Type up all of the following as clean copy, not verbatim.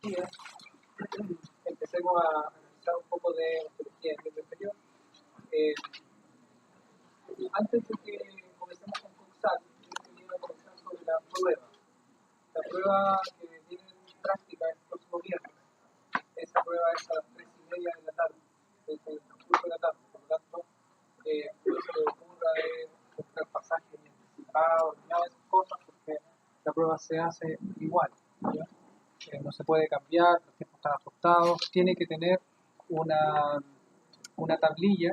días empecemos a analizar un poco de osteología del miembro inferior. Antes de que comencemos con Coxal, yo quería comentar sobre la prueba. La prueba que viene en práctica el próximo viernes. Esa prueba es a las 3:30 de la tarde, desde el transcurso de la tarde. Por lo tanto, no se le ocurra buscar pasajes anticipados, nada de esas cosas, porque la prueba se hace igual, ¿ya? No se puede cambiar, los tiempos están ajustados, tiene que tener una tablilla,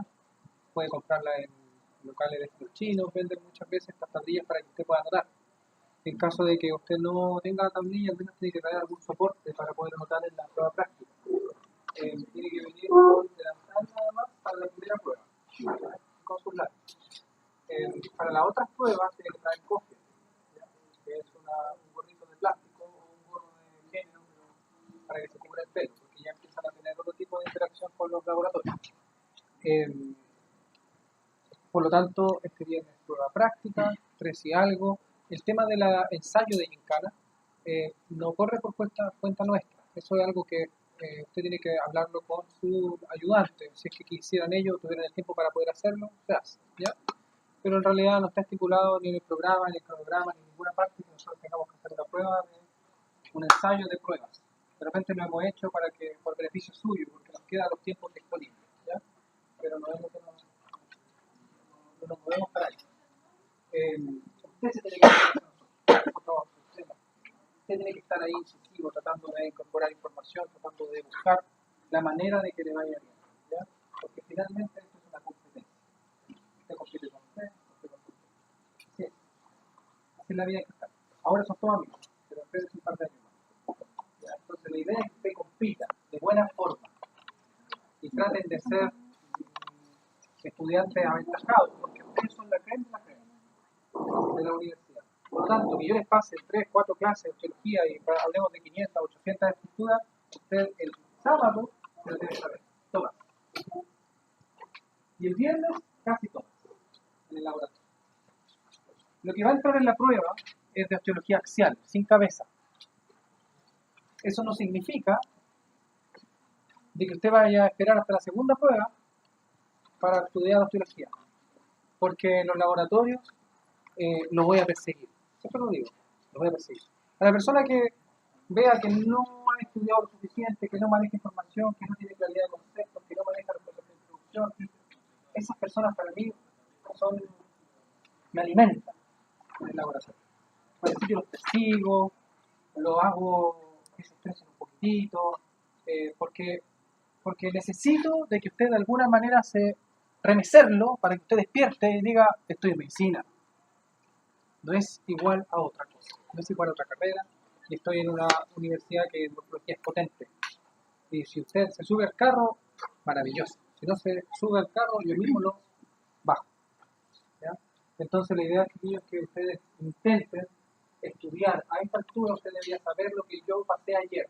puede comprarla en locales de estos chinos, venden muchas veces estas tablillas para que usted pueda anotar. En caso de que usted no tenga tablilla, al menos tiene que traer algún soporte para poder anotar en la prueba práctica. Tiene que venir con delantal nada más para la primera prueba, con sus lápices. Para las otras pruebas tiene que traer cofia, que es un gorrito de plástico o un gorro de género para que se cubra el pelo, porque ya empiezan a tener otro tipo de interacción con los laboratorios. Por lo tanto, este viernes es prueba práctica, 3 y algo. El tema del ensayo de gincana no corre por cuenta nuestra. Eso es algo que usted tiene que hablarlo con su ayudante. Si es que quisieran ellos, tuvieran el tiempo para poder hacerlo, se hace, ¿ya? Pero en realidad no está estipulado ni en el programa, ni en el cronograma, ni en ninguna parte que nosotros tengamos que hacer una prueba, un ensayo de pruebas. De repente lo hemos hecho por beneficio suyo, porque nos quedan los tiempos disponibles, ¿ya? Pero no es lo que no nos movemos para eso. Usted se tiene que usted tiene que estar ahí incisivo, tratando de incorporar información, tratando de buscar la manera de que le vaya bien, ¿ya? Porque finalmente esto es una competencia. Usted compite con usted con usted. Sí. Así es la vida que está. Ahora son todos amigos, pero ustedes un par de años más. ¿Ya? Entonces la idea es que usted compita de buena forma y traten de ser estudiantes aventajados, porque ustedes son la crema de la crema de la universidad. Por lo tanto, que yo les pase 3, 4 clases de osteología y hablemos de 500, 800 estructuras, usted el sábado se lo debe saber, todas. Y el viernes, casi todas, en el laboratorio. Lo que va a entrar en la prueba es de osteología axial, sin cabeza. Eso no significa de que usted vaya a esperar hasta la segunda prueba para estudiar osteología, porque en los laboratorios lo voy a perseguir. Siempre lo digo, lo voy a perseguir. A la persona que vea que no ha estudiado lo suficiente, que no maneja información, que no tiene claridad de conceptos, que no maneja los procesos de introducción, esas personas para mí me alimentan en el laboratorio. Por decir, yo los persigo, los hago que se estresen un poquitito, porque necesito de que usted de alguna manera se remecerlo para que usted despierte y diga, estoy en medicina. No es igual a otra cosa, no es igual a otra carrera, y estoy en una universidad que en morfología es potente. Y si usted se sube al carro, maravilloso. Si no se sube al carro, yo mismo lo bajo, ¿ya? Entonces la idea es que ustedes intenten estudiar. A esta altura usted debería saber lo que yo pasé ayer.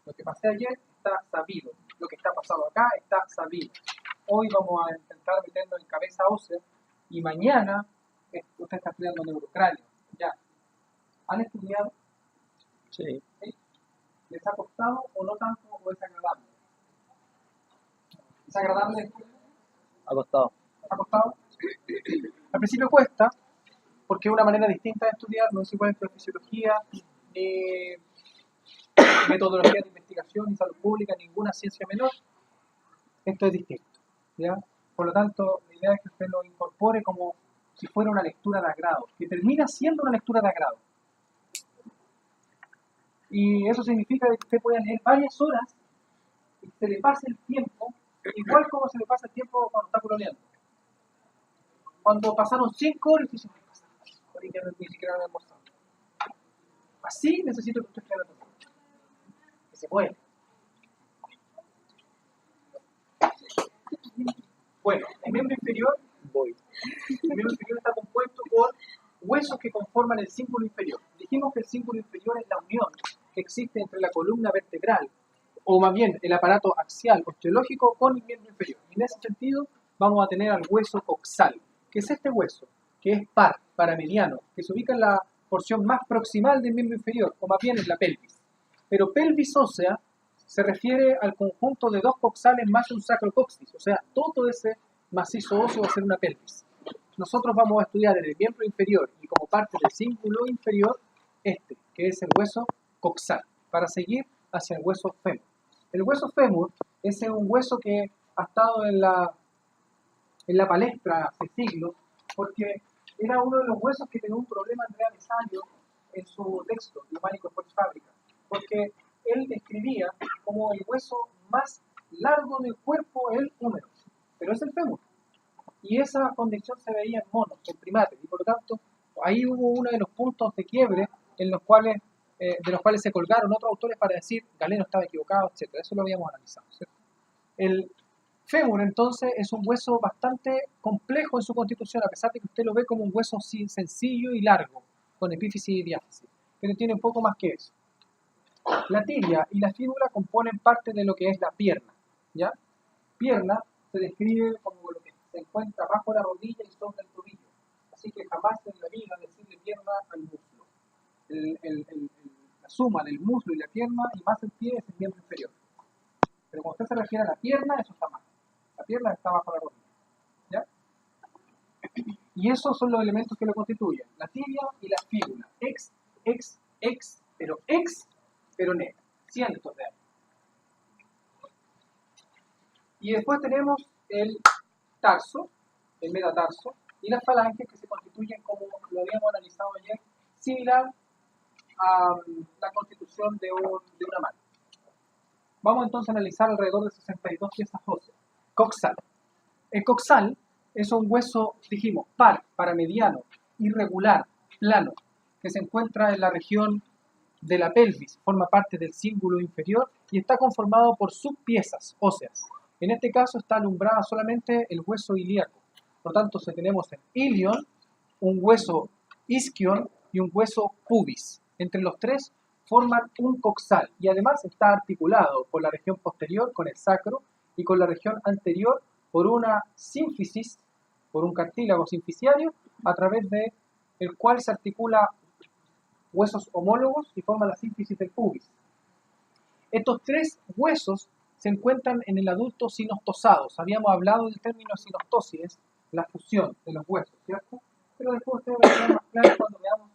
Lo que pasé ayer está sabido. Lo que está pasando acá está sabido. Hoy vamos a intentar meternos en cabeza ósea y mañana usted está estudiando neurocráneo. Ya. ¿Han estudiado? Sí. ¿Sí? ¿Les ha costado o no tanto o es agradable? ¿Es agradable? Ha costado. ¿Ha costado? Al principio cuesta, porque es una manera distinta de estudiar, no es igual entre fisiología, ni metodología de investigación, ni salud pública, ninguna ciencia menor. Esto es distinto, ¿ya? Por lo tanto, la idea es que usted lo incorpore como si fuera una lectura de agrado, que termina siendo una lectura de agrado. Y eso significa que usted pueda leer varias horas y se le pase el tiempo, igual como se le pasa el tiempo cuando está coloreando. Cuando pasaron 5 horas, usted dice, y que ni siquiera lo he almorzado. Así necesito que usted esté hablando. Que se puede. Bueno, el miembro inferior está compuesto por huesos que conforman el cíngulo inferior. Dijimos que el cíngulo inferior es la unión que existe entre la columna vertebral, o más bien el aparato axial osteológico con el miembro inferior. Y en ese sentido vamos a tener al hueso coxal, que es este hueso, que es paramediano, que se ubica en la porción más proximal del miembro inferior, o más bien en la pelvis. Pero pelvis ósea se refiere al conjunto de dos coxales más un sacrocoxis, o sea, todo ese macizo óseo va a ser una pelvis. Nosotros vamos a estudiar en el miembro inferior y como parte del cíngulo inferior que es el hueso coxal, para seguir hacia el hueso fémur. El hueso fémur es un hueso que ha estado en la palestra hace siglos, porque era uno de los huesos que tenía un problema Andrea Mesario en su texto, Humanico Post Fábrica, porque él describía como el hueso más largo del cuerpo el húmero, pero es el fémur. Y esa condición se veía en monos, en primates, y por lo tanto ahí hubo uno de los puntos de quiebre en los cuales, de los cuales se colgaron otros autores para decir Galeno estaba equivocado, etc. Eso lo habíamos analizado, ¿cierto? El fémur entonces es un hueso bastante complejo en su constitución, a pesar de que usted lo ve como un hueso sencillo y largo, con epífisis y diáfisis, pero tiene un poco más que eso. La tibia y la fíbula componen parte de lo que es la pierna, ¿ya? Pierna se describe como lo que se encuentra bajo la rodilla y sobre el tobillo, así que jamás en la vida decirle pierna al muslo. La suma del muslo y la pierna y más el pie es el miembro inferior. Pero cuando usted se refiere a la pierna, eso está mal. La pierna está bajo la rodilla, ¿ya? Y esos son los elementos que lo constituyen, la tibia y la fíbula. Pero net, cientos de años. Y después tenemos el tarso, el metatarso, y las falanges que se constituyen, como lo habíamos analizado ayer, similar a la constitución de una mano. Vamos entonces a analizar alrededor de 62 piezas óseas. Coxal. El coxal es un hueso, dijimos, paramediano, irregular, plano, que se encuentra en la región de la pelvis, forma parte del cíngulo inferior y está conformado por subpiezas óseas. En este caso está alumbrada solamente el hueso ilíaco. Por tanto, tenemos el ilion, un hueso isquion y un hueso pubis. Entre los tres forman un coxal y además está articulado por la región posterior con el sacro y con la región anterior por una sínfisis, por un cartílago sinficiario, a través de el cual se articula huesos homólogos y forma la sínfisis del pubis. Estos tres huesos se encuentran en el adulto sinostosados. Habíamos hablado del término sinostosis, es la fusión de los huesos, ¿cierto? Pero después ustedes van a ver más claro cuando veamos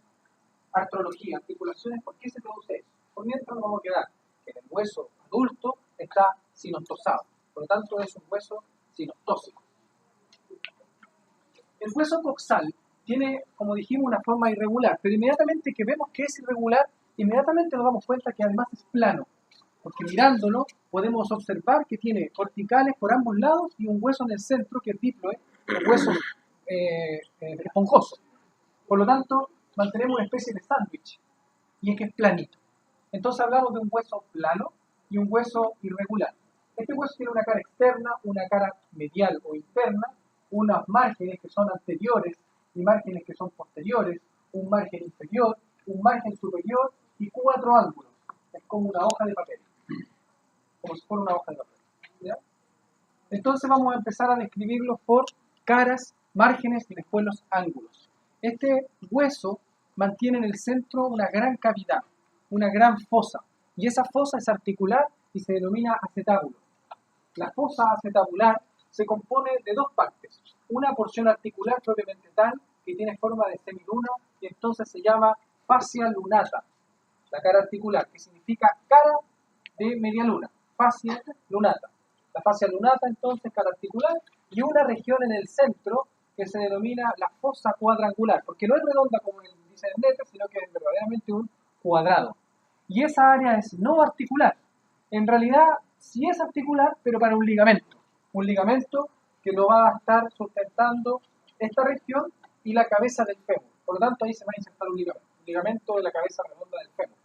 artrología, articulaciones, ¿por qué se produce eso? Por mientras nos vamos a quedar que en el hueso adulto está sinostosado, por lo tanto es un hueso sinostósico. El hueso coxal tiene, como dijimos, una forma irregular, pero inmediatamente que vemos que es irregular, inmediatamente nos damos cuenta que además es plano, porque mirándolo podemos observar que tiene corticales por ambos lados y un hueso en el centro que es diploe, un hueso esponjoso. Por lo tanto, mantenemos una especie de sándwich, y es que es planito. Entonces hablamos de un hueso plano y un hueso irregular. Este hueso tiene una cara externa, una cara medial o interna, unos márgenes que son anteriores y márgenes que son posteriores, un margen inferior, un margen superior y 4 ángulos. Es como una hoja de papel, como si fuera una hoja de papel, ¿ya? Entonces vamos a empezar a describirlos por caras, márgenes y después los ángulos. Este hueso mantiene en el centro una gran cavidad, una gran fosa, y esa fosa es articular y se denomina acetábulo. La fosa acetabular se compone de dos partes, una porción articular propiamente tal, que tiene forma de semiluna, y entonces se llama fascia lunata, la cara articular, que significa cara de media luna, fascia lunata. La fascia lunata entonces cara articular, y una región en el centro que se denomina la fosa cuadrangular, porque no es redonda como dice el letra, sino que es verdaderamente un cuadrado. Y esa área es no articular. En realidad sí es articular, pero para un ligamento que lo va a estar sustentando esta región y la cabeza del fémur. Por lo tanto, ahí se va a insertar un ligamento de la cabeza redonda del fémur.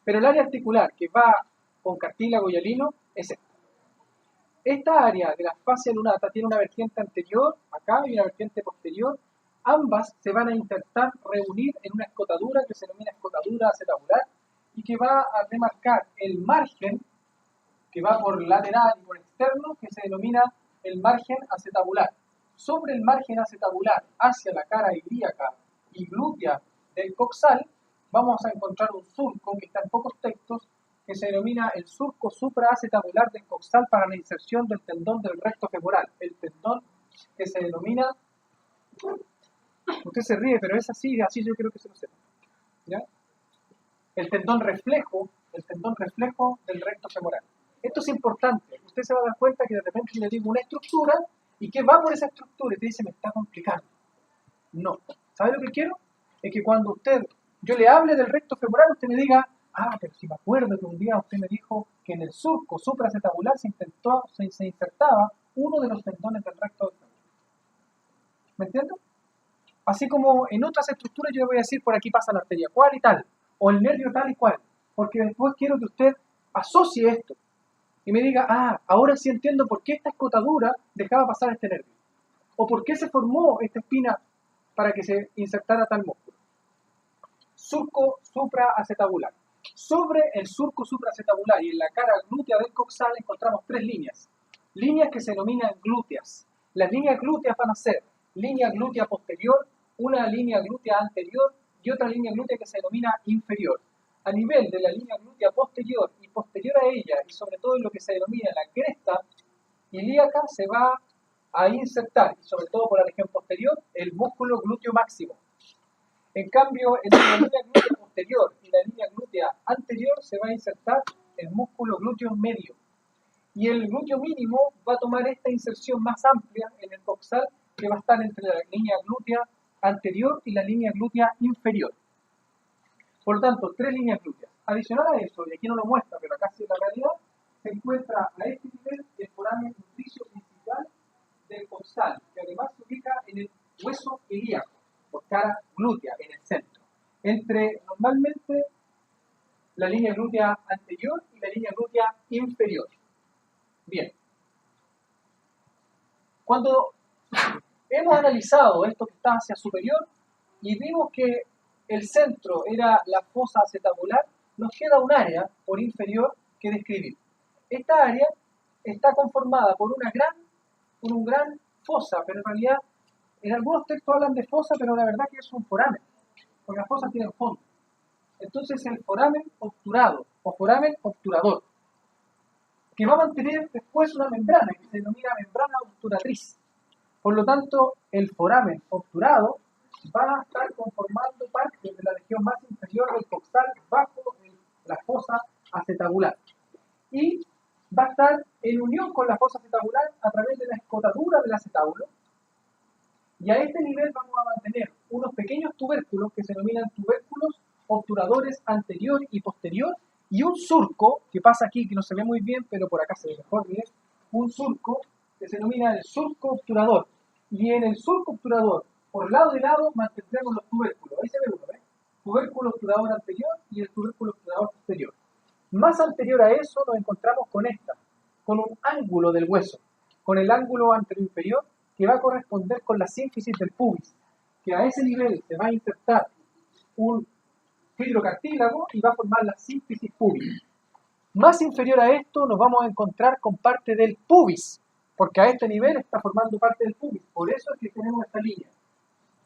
Pero el área articular que va con cartílago y alino es esta. Esta área de la fascia lunata tiene una vertiente anterior, acá, y una vertiente posterior. Ambas se van a intentar reunir en una escotadura que se denomina escotadura acetabular y que va a remarcar el margen que va por lateral y por externo, que se denomina el margen acetabular. Sobre el margen acetabular hacia la cara ilíaca y glútea del coxal vamos a encontrar un surco que está en pocos textos se denomina el surco supraacetabular del coxal para la inserción del tendón del recto femoral. El tendón que se denomina, usted se ríe, pero es así yo creo que se lo sepa, ¿ya? El tendón reflejo del recto femoral. Esto es importante. Usted se va a dar cuenta que de repente le digo una estructura y que va por esa estructura y te dice, me está complicando. No. ¿Sabe lo que quiero? Es que cuando yo le hable del recto femoral, usted me diga, pero si me acuerdo que un día usted me dijo que en el surco supraacetabular se insertaba uno de los tendones del recto femoral. ¿Me entiende? Así como en otras estructuras yo le voy a decir, por aquí pasa la arteria cual y tal, o el nervio tal y cual, porque después quiero que usted asocie esto y me diga, ahora sí entiendo por qué esta escotadura dejaba pasar este nervio, o por qué se formó esta espina para que se insertara tal músculo. Surco supraacetabular. Sobre el surco supraacetabular y en la cara glútea del coxal encontramos tres líneas. Líneas que se denominan glúteas. Las líneas glúteas van a ser línea glútea posterior, una línea glútea anterior y otra línea glútea que se denomina inferior. A nivel de la línea glútea posterior y posterior a ella, y sobre todo en lo que se denomina la cresta ilíaca, se va a insertar, y sobre todo por la región posterior, el músculo glúteo máximo. En cambio, entre la línea glútea posterior y la línea glútea anterior se va a insertar el músculo glúteo medio. Y el glúteo mínimo va a tomar esta inserción más amplia en el coxal, que va a estar entre la línea glútea anterior y la línea glútea inferior. Por lo tanto, tres líneas glúteas. Adicional a eso, y aquí no lo muestra, pero acá sí es la realidad, se encuentra a este nivel el foramen nutricio principal del coxal, que además se ubica en el hueso ilíaco, por cara glútea, en el centro, entre normalmente la línea glútea anterior y la línea glútea inferior. Bien. Cuando hemos analizado esto que está hacia superior y vimos que el centro era la fosa acetabular, nos queda un área por inferior que describir. Esta área está conformada por un gran fosa, pero en realidad en algunos textos hablan de fosa, pero la verdad que es un foramen, porque las fosas tienen fondo. Entonces el foramen obturado o foramen obturador, que va a mantener después una membrana que se denomina membrana obturatriz. Por lo tanto, el foramen obturado va a estar conformando parte de la región más inferior del coxal bajo la fosa acetabular. Y va a estar en unión con la fosa acetabular a través de la escotadura del acetábulo. Y a este nivel vamos a mantener unos pequeños tubérculos que se denominan tubérculos obturadores anterior y posterior, y un surco que pasa aquí, que no se ve muy bien, pero por acá se ve mejor, miren, un surco que se denomina el surco obturador. Y en el surco obturador, por lado y lado, mantendremos los tubérculos. Ahí se ve uno, ¿ves? Tubérculo obturador anterior y el tubérculo obturador posterior. Más anterior a eso nos encontramos con un ángulo del hueso, con el ángulo anterior-inferior que va a corresponder con la sínfisis del pubis, que a ese nivel se va a insertar un fibrocartílago y va a formar la sínfisis pubis. Más inferior a esto nos vamos a encontrar con parte del pubis, porque a este nivel está formando parte del pubis. Por eso es que tenemos esta línea,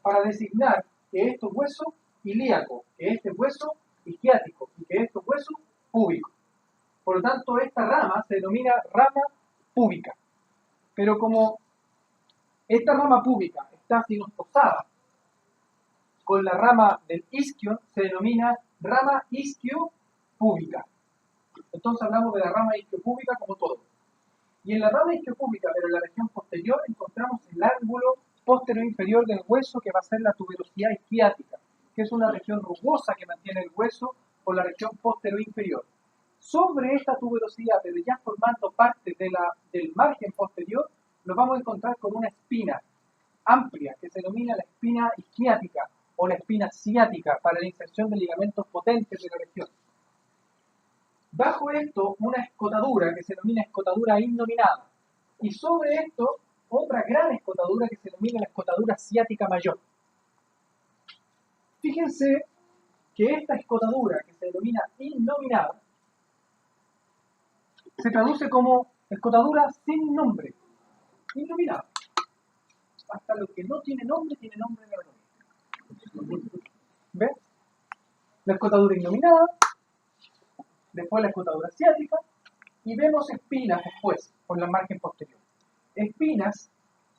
para designar que esto es hueso ilíaco, que este es hueso isquiático y que esto es hueso púbico. Por lo tanto, esta rama se denomina rama púbica. Pero como esta rama púbica está sinosposada con la rama del isquio, se denomina rama isquiopúbica. Entonces hablamos de la rama isquiopúbica como todo. Y en la rama isquiopúbica, pero en la región posterior, encontramos el ángulo posterior inferior del hueso, que va a ser la tuberosidad isquiática, que es una región rugosa que mantiene el hueso por la región posterior inferior. Sobre esta tuberosidad, pero ya formando parte del margen posterior, nos vamos a encontrar con una espina amplia que se denomina la espina isquiática o la espina ciática para la inserción de ligamentos potentes de la región. Bajo esto, una escotadura que se denomina escotadura innominada. Y sobre esto, otra gran escotadura que se denomina la escotadura ciática mayor. Fíjense que esta escotadura que se denomina innominada se traduce como escotadura sin nombre. Innominada. Hasta lo que no tiene nombre en la anatomía. ¿Ves? La escotadura innominada después la escotadura ciática, y vemos espinas después, por la margen posterior. Espinas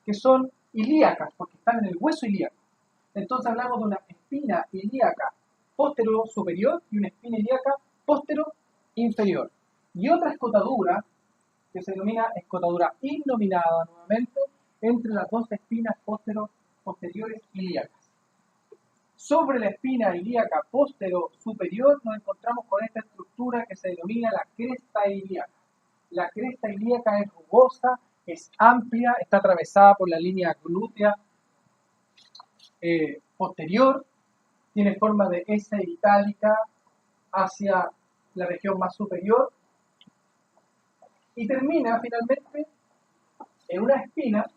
que son ilíacas, porque están en el hueso ilíaco. Entonces hablamos de una espina ilíaca póstero superior y una espina ilíaca póstero inferior. Y otra escotadura, que se denomina escotadura innominada nuevamente, entre las dos espinas posteriores ilíacas. Sobre la espina ilíaca póstero superior nos encontramos con esta estructura que se denomina la cresta ilíaca. La cresta ilíaca es rugosa, es amplia, está atravesada por la línea glútea posterior, tiene forma de S itálica hacia la región más superior y termina finalmente en una espina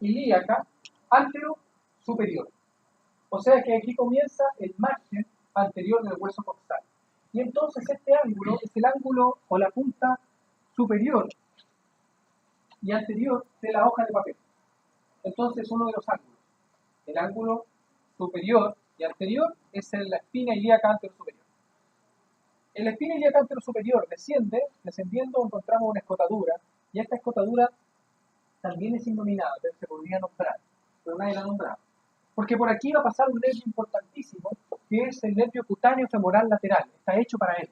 ilíaca antero-superior. O sea que aquí comienza el margen anterior del hueso coxal. Y entonces este ángulo es el ángulo o la punta superior y anterior de la hoja de papel. Entonces uno de los ángulos, el ángulo superior y anterior, es en la espina ilíaca antero-superior. En la espina ilíaca antero-superior descendiendo encontramos una escotadura, y esta escotadura también es innominada, pero se podría nombrar, pero nadie la ha nombrado. Porque por aquí va a pasar un nervio importantísimo, que es el nervio cutáneo femoral lateral, está hecho para él.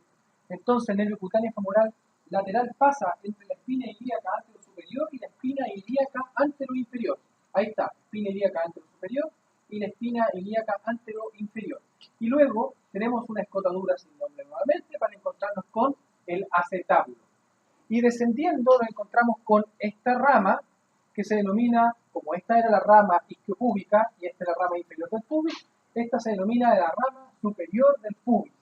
Entonces el nervio cutáneo femoral lateral pasa entre la espina ilíaca antero-superior y la espina ilíaca antero-inferior. Ahí está, espina ilíaca antero-superior y la espina ilíaca antero-inferior. Y luego tenemos una escotadura sin nombre nuevamente para encontrarnos con el acetábulo. Y descendiendo nos encontramos con esta rama que se denomina, como esta era la rama isquiopúbica y esta es la rama inferior del pubis, esta se denomina la rama superior del pubis.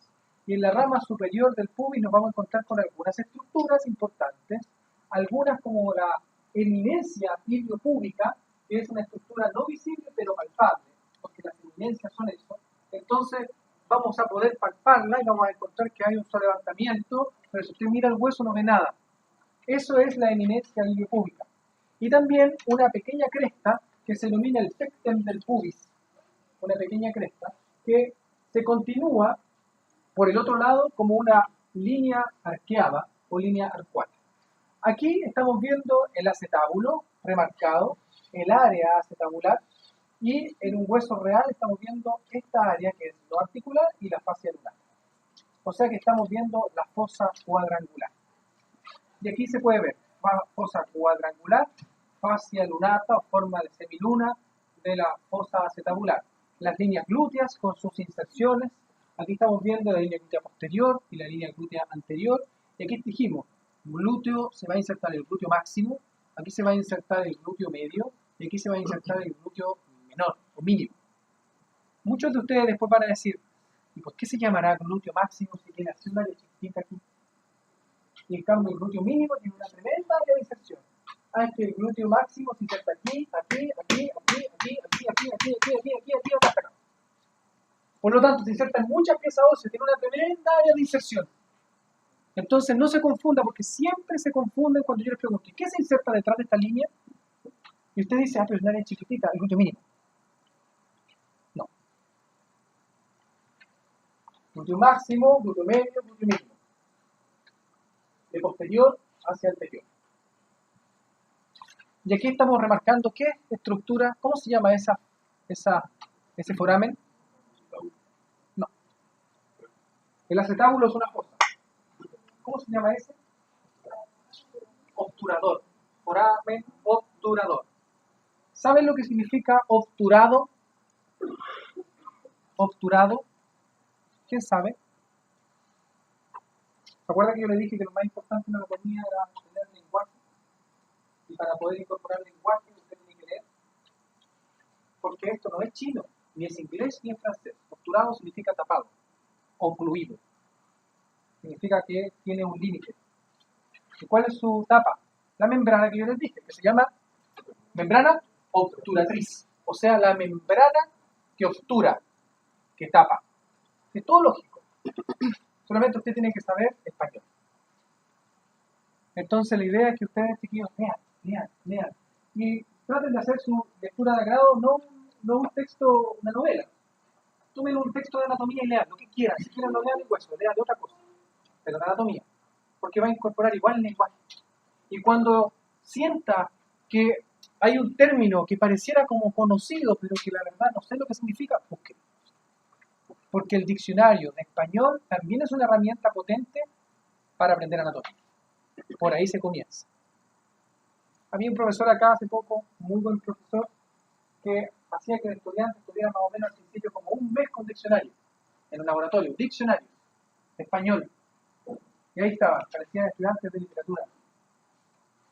Y en la rama superior del pubis nos vamos a encontrar con algunas estructuras importantes, algunas como la eminencia iliopúbica, que es una estructura no visible pero palpable, porque las eminencias son eso. Entonces vamos a poder palparla y vamos a encontrar que hay un levantamiento, pero si usted mira el hueso no ve nada. Eso es la eminencia iliopúbica. Y también una pequeña cresta que se denomina el pecten del pubis, una pequeña cresta que se continúa por el otro lado como una línea arqueada o línea arcuata. Aquí estamos viendo el acetábulo remarcado, el área acetabular, y en un hueso real estamos viendo esta área que es lo articular y la fascia lunar. O sea que estamos viendo la fosa cuadrangular. Y aquí se puede ver fosa cuadrangular, fascia lunata o forma de semiluna de la fosa acetabular. Las líneas glúteas con sus inserciones. Aquí estamos viendo la línea glútea posterior y la línea glútea anterior. Y aquí dijimos, glúteo se va a insertar el glúteo máximo, aquí se va a insertar el glúteo medio y aquí se va a insertar el glúteo menor o mínimo. Muchos de ustedes después van a decir, ¿y por qué se llamará glúteo máximo si tiene así una área chiquitita aquí? Y en cambio el glúteo mínimo tiene una tremenda área de inserción. Es que el glúteo máximo se inserta aquí, acá. Por lo tanto, se insertan muchas piezas óseas, tiene una tremenda área de inserción. Entonces no se confunda, porque siempre se confunden cuando yo les pregunto, ¿qué se inserta detrás de esta línea? Y usted dice, pero es una área chiquitita, el glúteo mínimo. No. Glúteo máximo, glúteo medio, glúteo mínimo. De posterior hacia anterior. Y aquí estamos remarcando qué estructura, ¿cómo se llama ese foramen? No. El acetábulo es una fosa. ¿Cómo se llama ese? Obturador. Foramen obturador. ¿Saben lo que significa obturado? Obturado. ¿Quién sabe? ¿Se acuerda que yo le dije que lo más importante en la anatomía era tener lenguaje? Y para poder incorporar lenguaje usted tiene que leer. Porque esto no es chino, ni es inglés, ni es francés. Obturado significa tapado, ocluido. Significa que tiene un límite. ¿Y cuál es su tapa? La membrana que yo les dije, que se llama membrana obturatriz. O sea, la membrana que obtura, que tapa. Es todo lógico. Solamente usted tiene que saber español. Entonces la idea es que ustedes, chiquillos, lean. Y traten de hacer su lectura de agrado, no un texto, una novela. Tomen un texto de anatomía y lean lo que quieran. Si quieren no lean el hueso, lean de otra cosa. pero la anatomía, porque va a incorporar igual el lenguaje. Y cuando sienta que hay un término que pareciera como conocido, pero que la verdad no sé lo que significa, busque. Porque el diccionario de español también es una herramienta potente para aprender anatomía. Por ahí se comienza. Había un profesor acá hace poco, muy buen profesor, que hacía que el estudiante estuviera más o menos al principio como un mes con diccionario, en un laboratorio, diccionario, de español. Y ahí estaban, parecían estudiantes de literatura.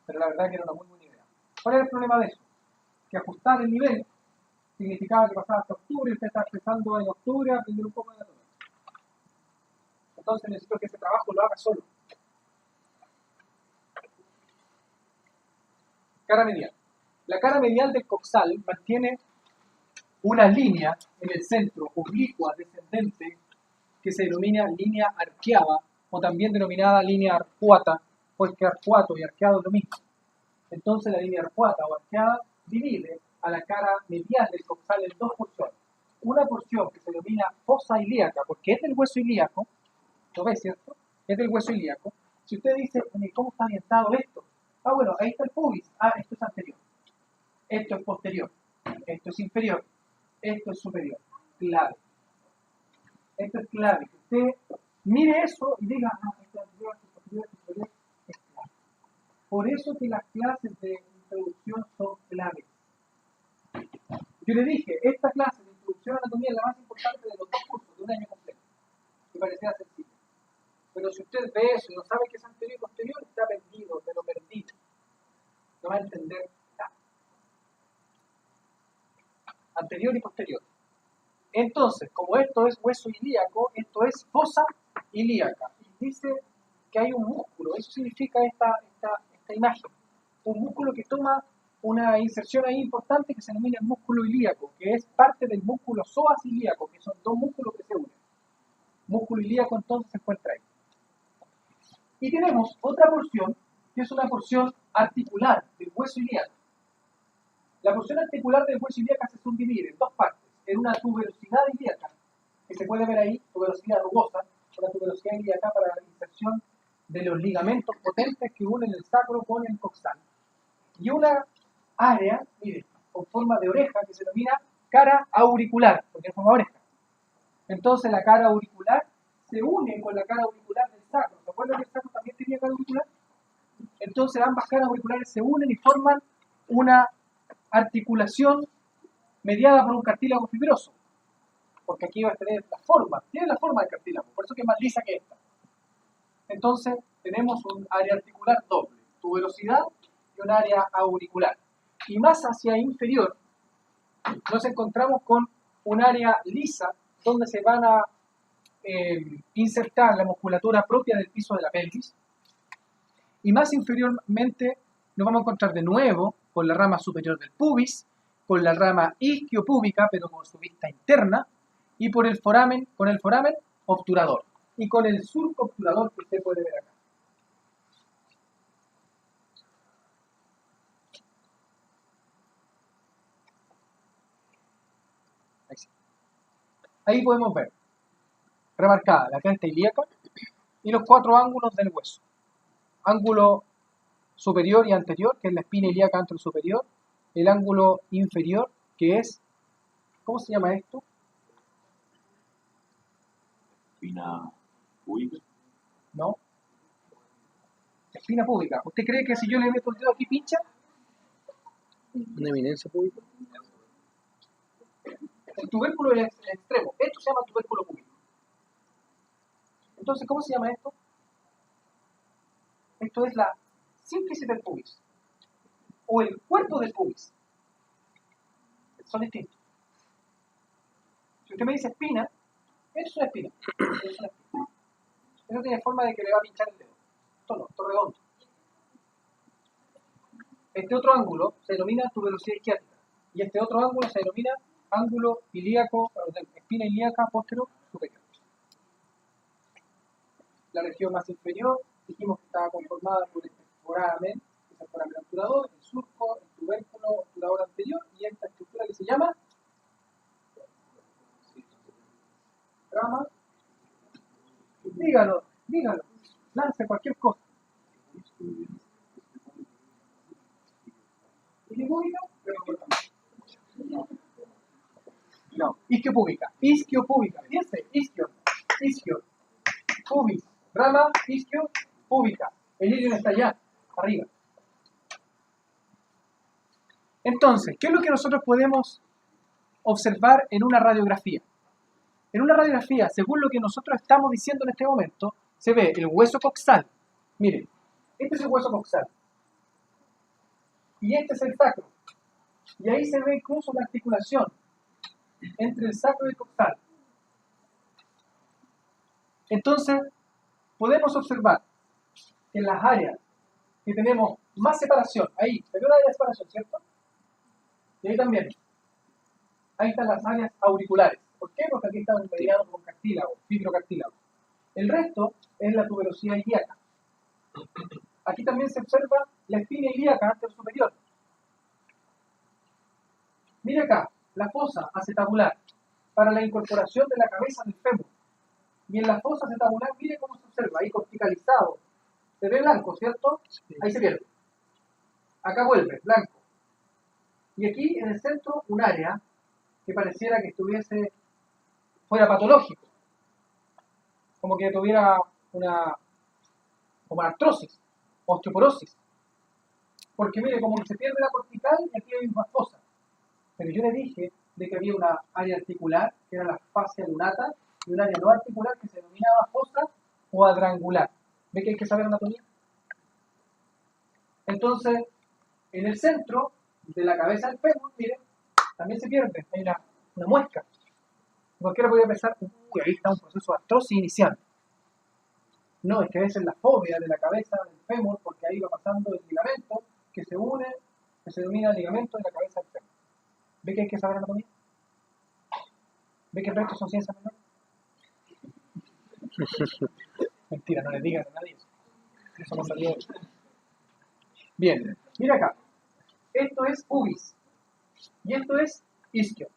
Pero la verdad que era una muy buena idea. ¿Cuál era el problema de eso? Que ajustar el nivel significaba que pasaba hasta octubre y usted está empezando en octubre a aprender un poco de anatomía. Entonces necesito que ese trabajo lo haga solo. Cara medial. La cara medial del coxal mantiene una línea en el centro, oblicua, descendente, que se denomina línea arqueada, o también denominada línea arcuata, pues que arcuato y arqueado es lo mismo. Entonces la línea arcuata o arqueada divide a la cara medial del coxal en dos porciones. Una porción que se denomina fosa ilíaca, porque es del hueso ilíaco, ¿lo ves, cierto? Es del hueso ilíaco. Si usted dice, ¿cómo está orientado esto? Ah, bueno, ahí está el pubis. Ah, esto es anterior. Esto es posterior. Esto es inferior. Esto es superior. Clave. Esto es clave. Que usted mire eso y diga, esto es anterior, esto es posterior, esto es superior. Es clave. Por eso que las clases de introducción son claves. Yo le dije, esta clase de introducción a anatomía es la más importante de los dos cursos de un año completo. Me parecía sencillo. Pero si usted ve eso y no sabe qué es anterior y posterior, está perdido, pero perdido. No va a entender nada. Anterior y posterior. Entonces, como esto es hueso ilíaco, esto es fosa ilíaca. Y dice que hay un músculo, eso significa esta imagen. Un músculo que toma una inserción ahí importante que se denomina el músculo ilíaco, que es parte del músculo psoas ilíaco, que son dos músculos que se unen. Músculo ilíaco entonces se encuentra ahí. Y tenemos otra porción, que es una porción articular del hueso ilíaco. La porción articular del hueso ilíaco se subdivide en dos partes. En una tuberosidad ilíaca, que se puede ver ahí, tuberosidad rugosa, una tuberosidad ilíaca para la inserción de los ligamentos potentes que unen el sacro con el coxal. Y una área, mire, con forma de oreja, que se denomina cara auricular, porque es forma de oreja. Entonces la cara auricular se une con la cara auricular del sacro. ¿Se acuerdan que el sacro también tenía cara auricular? Entonces ambas caras auriculares se unen y forman una articulación mediada por un cartílago fibroso. Porque aquí va a tener la forma, tiene la forma del cartílago, por eso que es más lisa que esta. Entonces tenemos un área articular doble, tuberosidad y un área auricular. Y más hacia inferior nos encontramos con un área lisa donde se van a insertar la musculatura propia del piso de la pelvis. Y más inferiormente nos vamos a encontrar de nuevo con la rama superior del pubis, con la rama isquiopúbica, pero con su vista interna, y por el foramen, con el foramen obturador, y con el surco obturador que usted puede ver acá. Ahí, sí. Ahí podemos ver remarcada la cresta ilíaca y los cuatro ángulos del hueso. Ángulo superior y anterior, que es la espina ilíaca anterosuperior, el ángulo inferior, que es, ¿cómo se llama esto? Espina púbica. No. Espina púbica. ¿Usted cree que si yo le meto el dedo aquí pincha? Una eminencia pública. El tubérculo es el extremo. Esto se llama tubérculo púbico. Entonces, ¿cómo se llama esto? Esto es la sínfisis del pubis. O el cuerpo del pubis. Son distintos. Si usted me dice espina, esto es una espina. Esto es una espina. Eso tiene forma de que le va a pinchar el dedo. Esto no, esto es redondo. Este otro ángulo se denomina tuberosidad isquiática. Y este otro ángulo se denomina ángulo ilíaco, espina ilíaca posterior superior. La región más inferior, dijimos que estaba conformada por este foramen, que es el foramen obturador, el surco, el tubérculo obturador anterior, y esta estructura que se llama rama. Dígalo. lance cualquier cosa. ¿Isquio púbica? No, isquio púbica. Isquio púbica. Fíjense, isquio, pubis, rama, isquio, púbica. El ilion está allá, arriba. Entonces, ¿qué es lo que nosotros podemos observar en una radiografía? En una radiografía, según lo que nosotros estamos diciendo en este momento, se ve el hueso coxal. Miren, este es el hueso coxal. Y este es el sacro. Y ahí se ve incluso la articulación entre el sacro y el coxal. Entonces, podemos observar que en las áreas que tenemos más separación, ahí, se ve una área de separación, ¿cierto? Y ahí también. Ahí están las áreas auriculares. ¿Por qué? Porque aquí están mediados con cartílago, fibrocartílago. El resto es la tuberosidad ilíaca. Aquí también se observa la espina ilíaca anterior superior. Mire acá, la fosa acetabular para la incorporación de la cabeza del fémur. Y en la fosa acetabular, mire cómo se observa, ahí corticalizado. Se ve blanco, ¿cierto? Ahí se pierde. Acá vuelve, blanco. Y aquí en el centro un área que pareciera que fuera patológico. Como que tuviera como artrosis, osteoporosis. Porque mire, como que se pierde la cortical y aquí hay una fosa. Pero yo le dije de que había una área articular, que era la fascia lunata, y un área no articular que se denominaba fosa cuadrangular. ¿Ve que hay que saber anatomía? Entonces, en el centro de la cabeza del fémur, miren, también se pierde, hay una muesca. Cualquiera podría pensar, uy, ahí está un proceso de artrosis inicial. No, es que esa es la fobia de la cabeza del fémur, porque ahí va pasando el ligamento que se une, que se denomina el ligamento de la cabeza del fémur. ¿Ve que hay que saber anatomía? ¿Ve que el resto son ciencias menores? Mentira, no le digan a nadie eso. Eso no salió. Bien, mira acá. Esto es pubis. Y esto es isquio.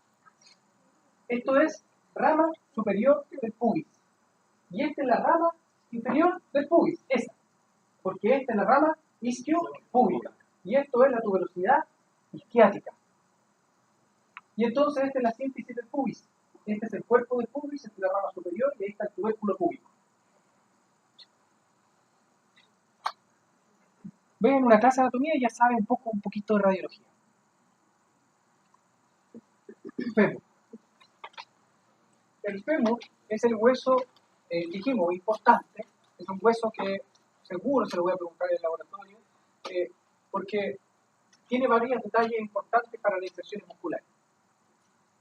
Esto es rama superior del pubis. Y esta es la rama inferior del pubis. Esa. Porque esta es la rama isquio-púbica. Y esto es la tuberosidad isquiática. Y entonces esta es la síntesis del pubis. Este es el cuerpo del pubis, esta es la rama superior y ahí está el tubérculo púbico. Ven una clase de anatomía y ya saben un poquito de radiología. Fémur. El fémur es el hueso, dijimos, importante. Es un hueso que seguro se lo voy a preguntar en el laboratorio, porque tiene varios detalles importantes para las inserciones musculares.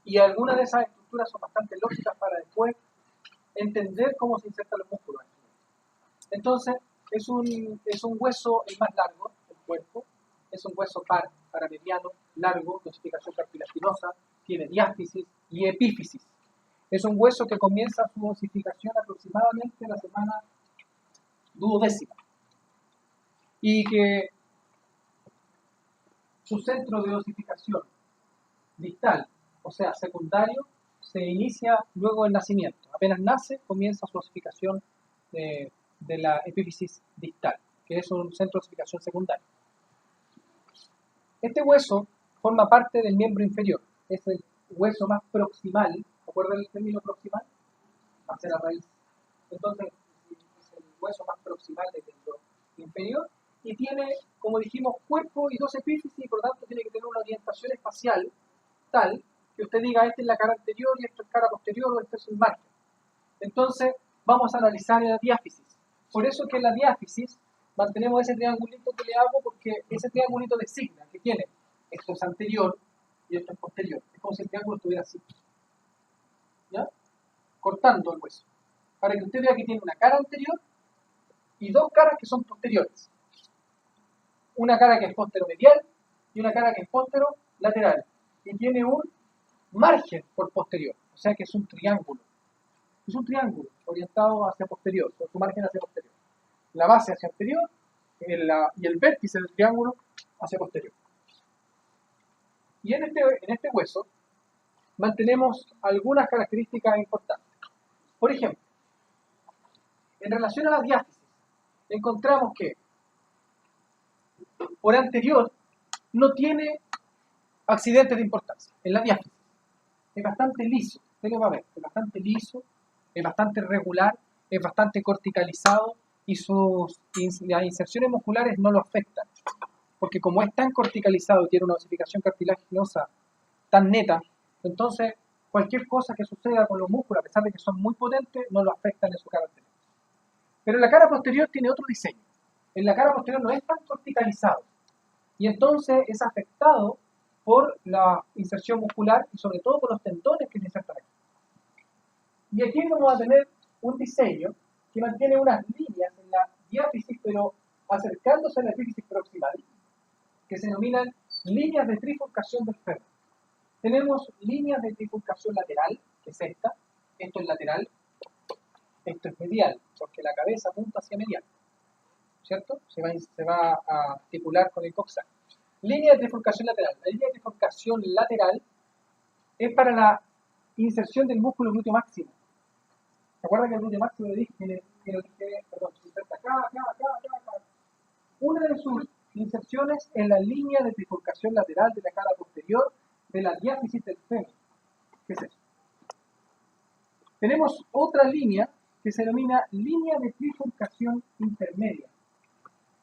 Y algunas de esas estructuras son bastante lógicas para después entender cómo se insertan los músculos. Entonces, es un hueso el más largo del cuerpo, es un hueso paramediano, largo, de osificación cartilaginosa, tiene diáfisis y epífisis. Es un hueso que comienza su osificación aproximadamente en la semana 12ª. Y que su centro de osificación distal, o sea, secundario, se inicia luego del nacimiento. Apenas nace, comienza su osificación de la epífisis distal, que es un centro de osificación secundario. Este hueso forma parte del miembro inferior. Es el hueso más proximal. ¿Recuerdan el término proximal? Hacia la raíz. Entonces, es el hueso más proximal del miembro inferior y tiene, como dijimos, cuerpo y dos epífisis y por lo tanto tiene que tener una orientación espacial tal que usted diga, esta es la cara anterior y esto es cara posterior o esto es el margen. Entonces, vamos a analizar la diáfisis. Por eso que en la diáfisis mantenemos ese triangulito que le hago porque ese triangulito designa que tiene esto es anterior y esto es posterior. Es como si el triángulo estuviera así. ¿Ya? Cortando el hueso. Para que usted vea que tiene una cara anterior y dos caras que son posteriores. Una cara que es posteromedial y una cara que es posterolateral. Y tiene un margen por posterior. O sea que es un triángulo. Es un triángulo orientado hacia posterior, con su margen hacia posterior. La base hacia anterior y el vértice del triángulo hacia posterior. Y en este hueso mantenemos algunas características importantes. Por ejemplo, en relación a la diáfisis, encontramos que por anterior no tiene accidentes de importancia en la diáfisis. Es bastante liso, usted lo va a ver, es bastante liso, es bastante regular, es bastante corticalizado y las inserciones musculares no lo afectan. Porque como es tan corticalizado y tiene una osificación cartilaginosa tan neta, entonces cualquier cosa que suceda con los músculos, a pesar de que son muy potentes, no lo afectan en su cara anterior. Pero en la cara posterior tiene otro diseño. En la cara posterior no es tan corticalizado y entonces es afectado por la inserción muscular y sobre todo por los tendones que se insertan aquí. Y aquí vamos a tener un diseño que mantiene unas líneas en la diáfisis, pero acercándose a la epífisis proximal, que se denominan líneas de trifurcación del fémur. Tenemos líneas de trifurcación lateral, que es esta. Esto es lateral, esto es medial, porque la cabeza apunta hacia medial, ¿cierto? Se va a articular con el coxal. Línea de trifurcación lateral. La línea de trifurcación lateral es para la inserción del músculo glúteo máximo. ¿Se acuerdan que el glúteo máximo le dije se inserta acá? Una de sus inserciones en la línea de trifurcación lateral de la cara posterior de la diáfisis del fémur. ¿Qué es eso? Tenemos otra línea que se denomina línea de trifurcación intermedia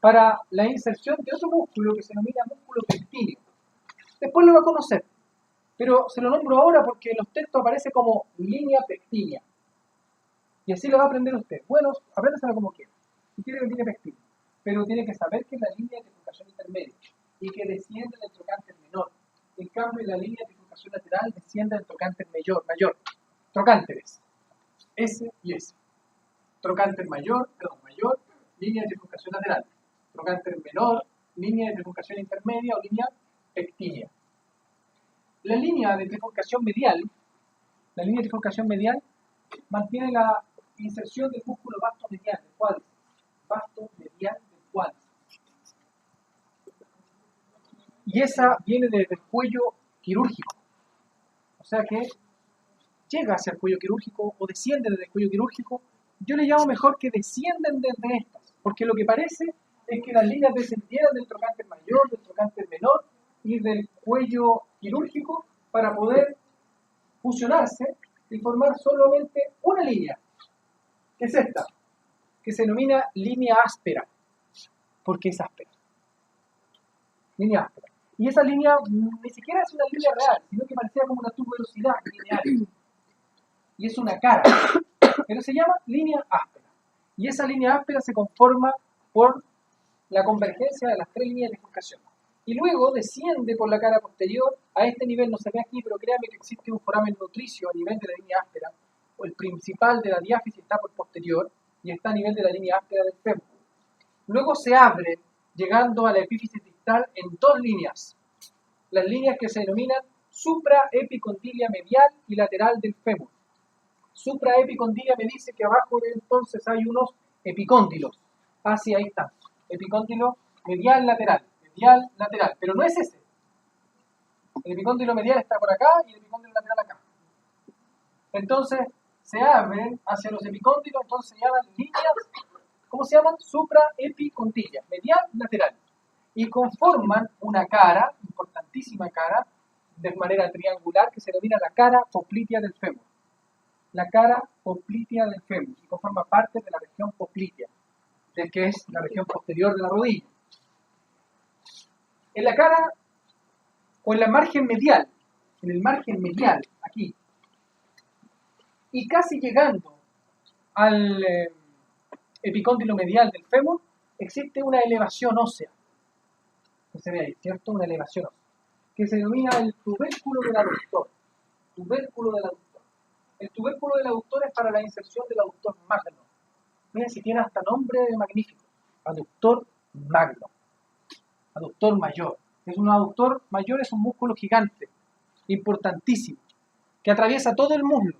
para la inserción de otro músculo que se denomina músculo pectíneo. Después lo va a conocer, pero se lo nombro ahora porque en los textos aparece como línea pectínea. Y así lo va a aprender usted. Bueno, apréndaselo como quiera. Si quiere que línea pectínea. Pero tiene que saber que es la línea de trifurcación intermedia y que desciende del trocánter menor. En cambio, la línea de trifurcación lateral desciende del trocánter mayor. Trocánteres. S y S. Trocánter mayor, línea de trifurcación lateral. Trocánter menor, línea de trifurcación intermedia o línea pectínea. La línea de trifurcación medial mantiene la inserción del músculo vasto medial del cuádriceps. Vasto medial del cuádriceps. Y esa viene desde el cuello quirúrgico. O sea que llega hacia el cuello quirúrgico o desciende desde el cuello quirúrgico. Yo le llamo mejor que descienden desde estas, porque lo que parece es que las líneas descendieran del trocánter mayor, del trocánter menor y del cuello quirúrgico para poder fusionarse y formar solamente una línea, que es esta, que se denomina línea áspera, porque es áspera. Línea áspera. Y esa línea ni siquiera es una línea real, sino que parecía como una tuberosidad lineal. Y es una cara, pero se llama línea áspera. Y esa línea áspera se conforma por la convergencia de las tres líneas de trifurcación. Y luego desciende por la cara posterior, a este nivel no se ve aquí, pero créanme que existe un foramen nutricio a nivel de la línea áspera, o el principal de la diáfisis está por posterior, y está a nivel de la línea áspera del fémur. Luego se abren, llegando a la epífisis distal en dos líneas, las líneas que se denominan supraepicondilia medial y lateral del fémur. Supraepicondilia me dice que abajo de entonces hay unos epicóndilos. Ah, sí, ahí está. Epicóndilo medial lateral, pero no es ese. El epicóndilo medial está por acá y el epicóndilo lateral acá. Entonces se abren hacia los epicóndilos, entonces se llaman líneas, ¿cómo se llaman? Supraepicondilia, medial, lateral. Y conforman una cara, importantísima cara, de manera triangular, que se denomina la cara poplitea del fémur. La cara poplitea del fémur, y conforma parte de la región poplitea, del que es la región posterior de la rodilla. En la cara, o en la margen medial, en el margen medial, aquí, y casi llegando al epicóndilo medial del fémur, existe una elevación ósea, que se ve ahí, ¿cierto? Una elevación ósea, que se denomina el tubérculo del aductor. Tubérculo del aductor. El tubérculo del aductor es para la inserción del aductor magno. Miren si tiene hasta nombre magnífico. Aductor magno. Aductor mayor. Es un aductor mayor, es un músculo gigante, importantísimo, que atraviesa todo el muslo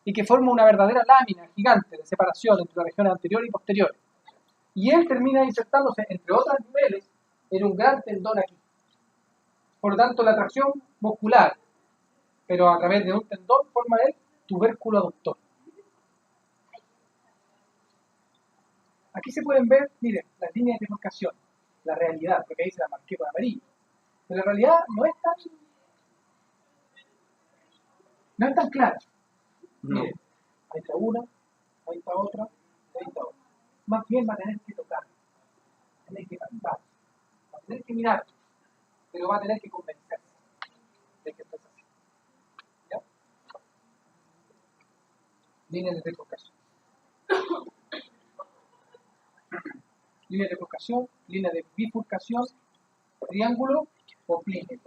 y que forma una verdadera lámina gigante de separación entre las regiones anteriores y posteriores. Y él termina insertándose, entre otros niveles, en un gran tendón aquí. Por lo tanto, la atracción muscular, pero a través de un tendón, forma el tubérculo aductor. Aquí se pueden ver, miren, las líneas de bifurcación, la realidad, porque ahí se la marqué con amarillo. Pero la realidad no es tan clara. No. Miren, ahí está una, ahí está otra, ahí está otra. Más bien va a tener que tocar, va a tener que cantar, va a tener que mirar, pero va a tener que convencerse de que esto es así. ¿Ya? Líneas de bifurcación. Línea de bifurcación, línea de bifurcación, triángulo o pliegue.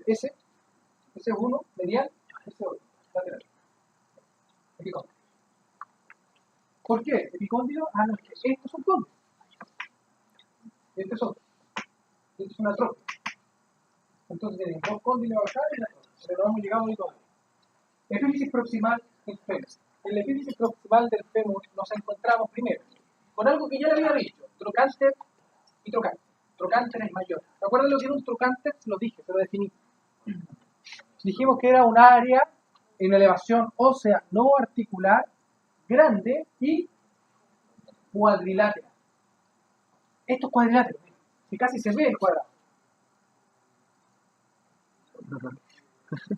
Ese es uno, medial, ese otro, lateral. Epicóndilo. ¿Por qué? Epicóndilo, no, es que esto es un cóndilo. Este es otro. Este es una troca. Entonces tienen dos cóndilos acá y una troca. Pero no hemos llegado ahí todavía. Epífisis proximal del fémur. En la epífisis proximal del fémur nos encontramos primero con algo que ya le había dicho, trocánter y trocánter. Trocánter es mayor. ¿Se acuerdan lo que era un trocánter? Lo dije, se lo definí. Dijimos que era un área en elevación ósea no articular, grande y cuadrilátera. Esto es cuadrilátero, que casi se ve el cuadrado.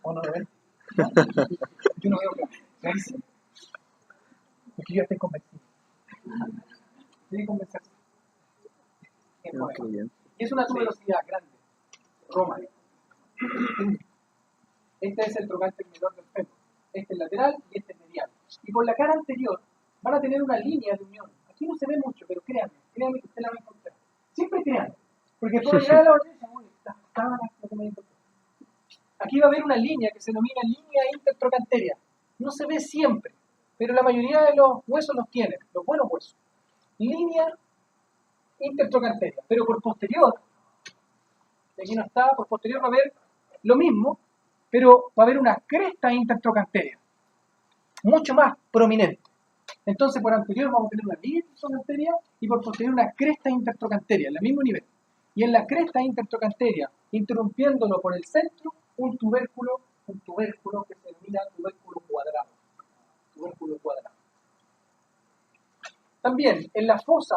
¿O no lo ven? Yo no veo clarísimo. Porque yo ya estoy convencido. Tiene que convencerse. Y es una tuberosidad grande. Roma. Este es el trocánter menor del fémur. Este es lateral y este es medial. Y por la cara anterior van a tener una línea de unión. Aquí no se ve mucho, pero créanme que usted la va a encontrar. Siempre créanme. Porque puedo llegar a la orden y decir, uy, está lo que me encontré. Aquí va a haber una línea que se denomina línea intertrocanteria. No se ve siempre, pero la mayoría de los huesos los tienen, los buenos huesos. Línea intertrocanteria. Pero por posterior, aquí no está, por posterior va a haber lo mismo, pero va a haber una cresta intertrocanteria, mucho más prominente. Entonces por anterior vamos a tener una línea intertrocanteria y por posterior una cresta intertrocanteria, en el mismo nivel. Y en la cresta intertrocanteria, interrumpiéndolo por el centro, un tubérculo que se denomina tubérculo cuadrado. Tubérculo cuadrado. También en la fosa,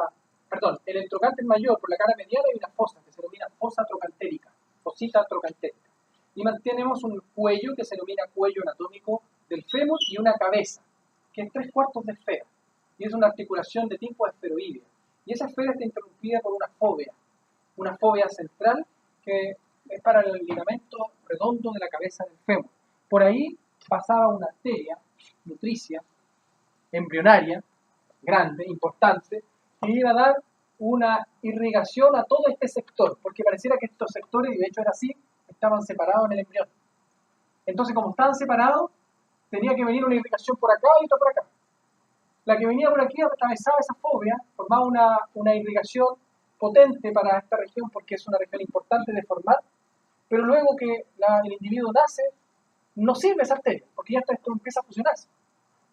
en el trocánter mayor, por la cara mediana, hay una fosa que se denomina fosa trocantérica, fosita trocantérica. Y mantenemos un cuello que se denomina cuello anatómico del fémur y una cabeza, que es 3/4 de esfera. Y es una articulación de tipo esferoidea. Y esa esfera está interrumpida por una fóvea central que es para el ligamento redondo de la cabeza del fémur. Por ahí pasaba una arteria nutricia, embrionaria, grande, importante, que iba a dar una irrigación a todo este sector, porque pareciera que estos sectores, y de hecho era así, estaban separados en el embrión. Entonces, como estaban separados, tenía que venir una irrigación por acá y otra por acá. La que venía por aquí atravesaba esa fóvea, formaba una irrigación potente para esta región, porque es una región importante de formar, pero luego que el individuo nace, no sirve esa arteria, porque ya esto empieza a fusionarse.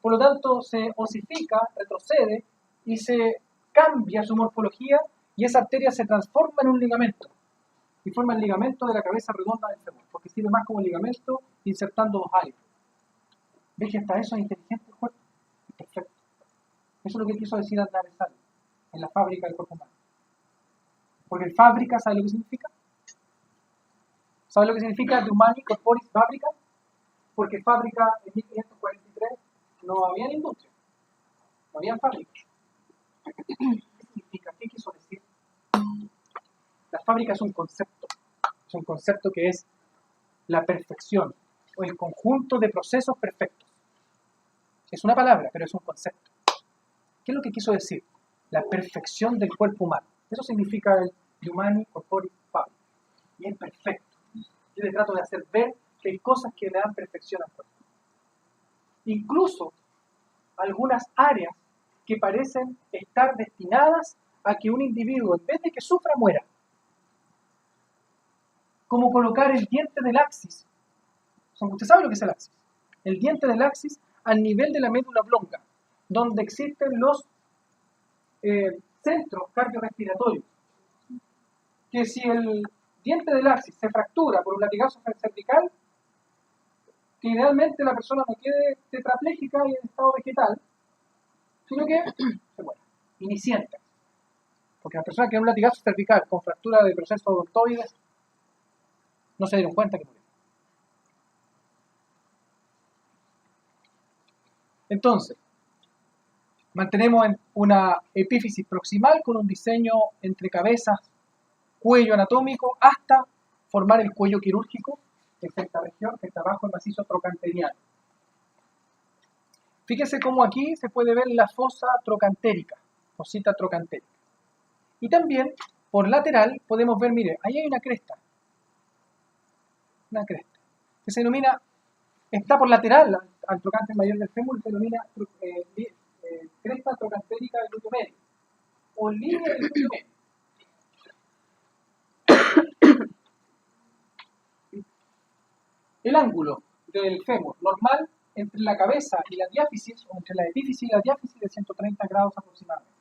Por lo tanto, se osifica, retrocede y se cambia su morfología y esa arteria se transforma en un ligamento y forma el ligamento de la cabeza redonda del fémur, porque sirve más como ligamento insertando dos hálito. ¿Ves que hasta eso es inteligente el cuerpo? Perfecto. Eso es lo que quiso decir Andrés Salles en la fábrica del cuerpo humano. Porque fábrica, ¿sabe lo que significa? ¿Sabe lo que significa de Humani Corporis Fábrica? Porque fábrica en 1543 no había industria, no había fábricas. ¿Qué significa? ¿Qué quiso decir? La fábrica es un concepto que es la perfección o el conjunto de procesos perfectos. Es una palabra, pero es un concepto. ¿Qué es lo que quiso decir? La perfección del cuerpo humano. Eso significa el Humani Corporis Fábrica. Y es perfecto. Yo le trato de hacer ver que hay cosas que le dan perfección al cuerpo. Incluso algunas áreas que parecen estar destinadas a que un individuo, en vez de que sufra, muera. Como colocar el diente del axis. Usted sabe lo que es el axis. El diente del axis al nivel de la médula oblonga, donde existen los centros cardiorrespiratorios. Que si el diente del axis se fractura por un latigazo cervical, que idealmente la persona no quede tetrapléjica y en estado vegetal, sino que se muera. Iniciente. Porque las personas que tienen un latigazo cervical con fractura de proceso odontoides no se dieron cuenta que murió. Entonces, mantenemos una epífisis proximal con un diseño entre cabezas, cuello anatómico, hasta formar el cuello quirúrgico, que es esta región que está abajo el macizo trocanteriano. Fíjense cómo aquí se puede ver la fosa trocantérica, fosita trocantérica. Y también, por lateral, podemos ver, mire, ahí hay una cresta, que se denomina, está por lateral al trocánter mayor del fémur, se denomina cresta trocantérica del glúteo medio, o línea del glúteo medio. El ángulo del fémur normal entre la cabeza y la diáfisis, o entre la epífisis y la diáfisis, de 130 grados aproximadamente.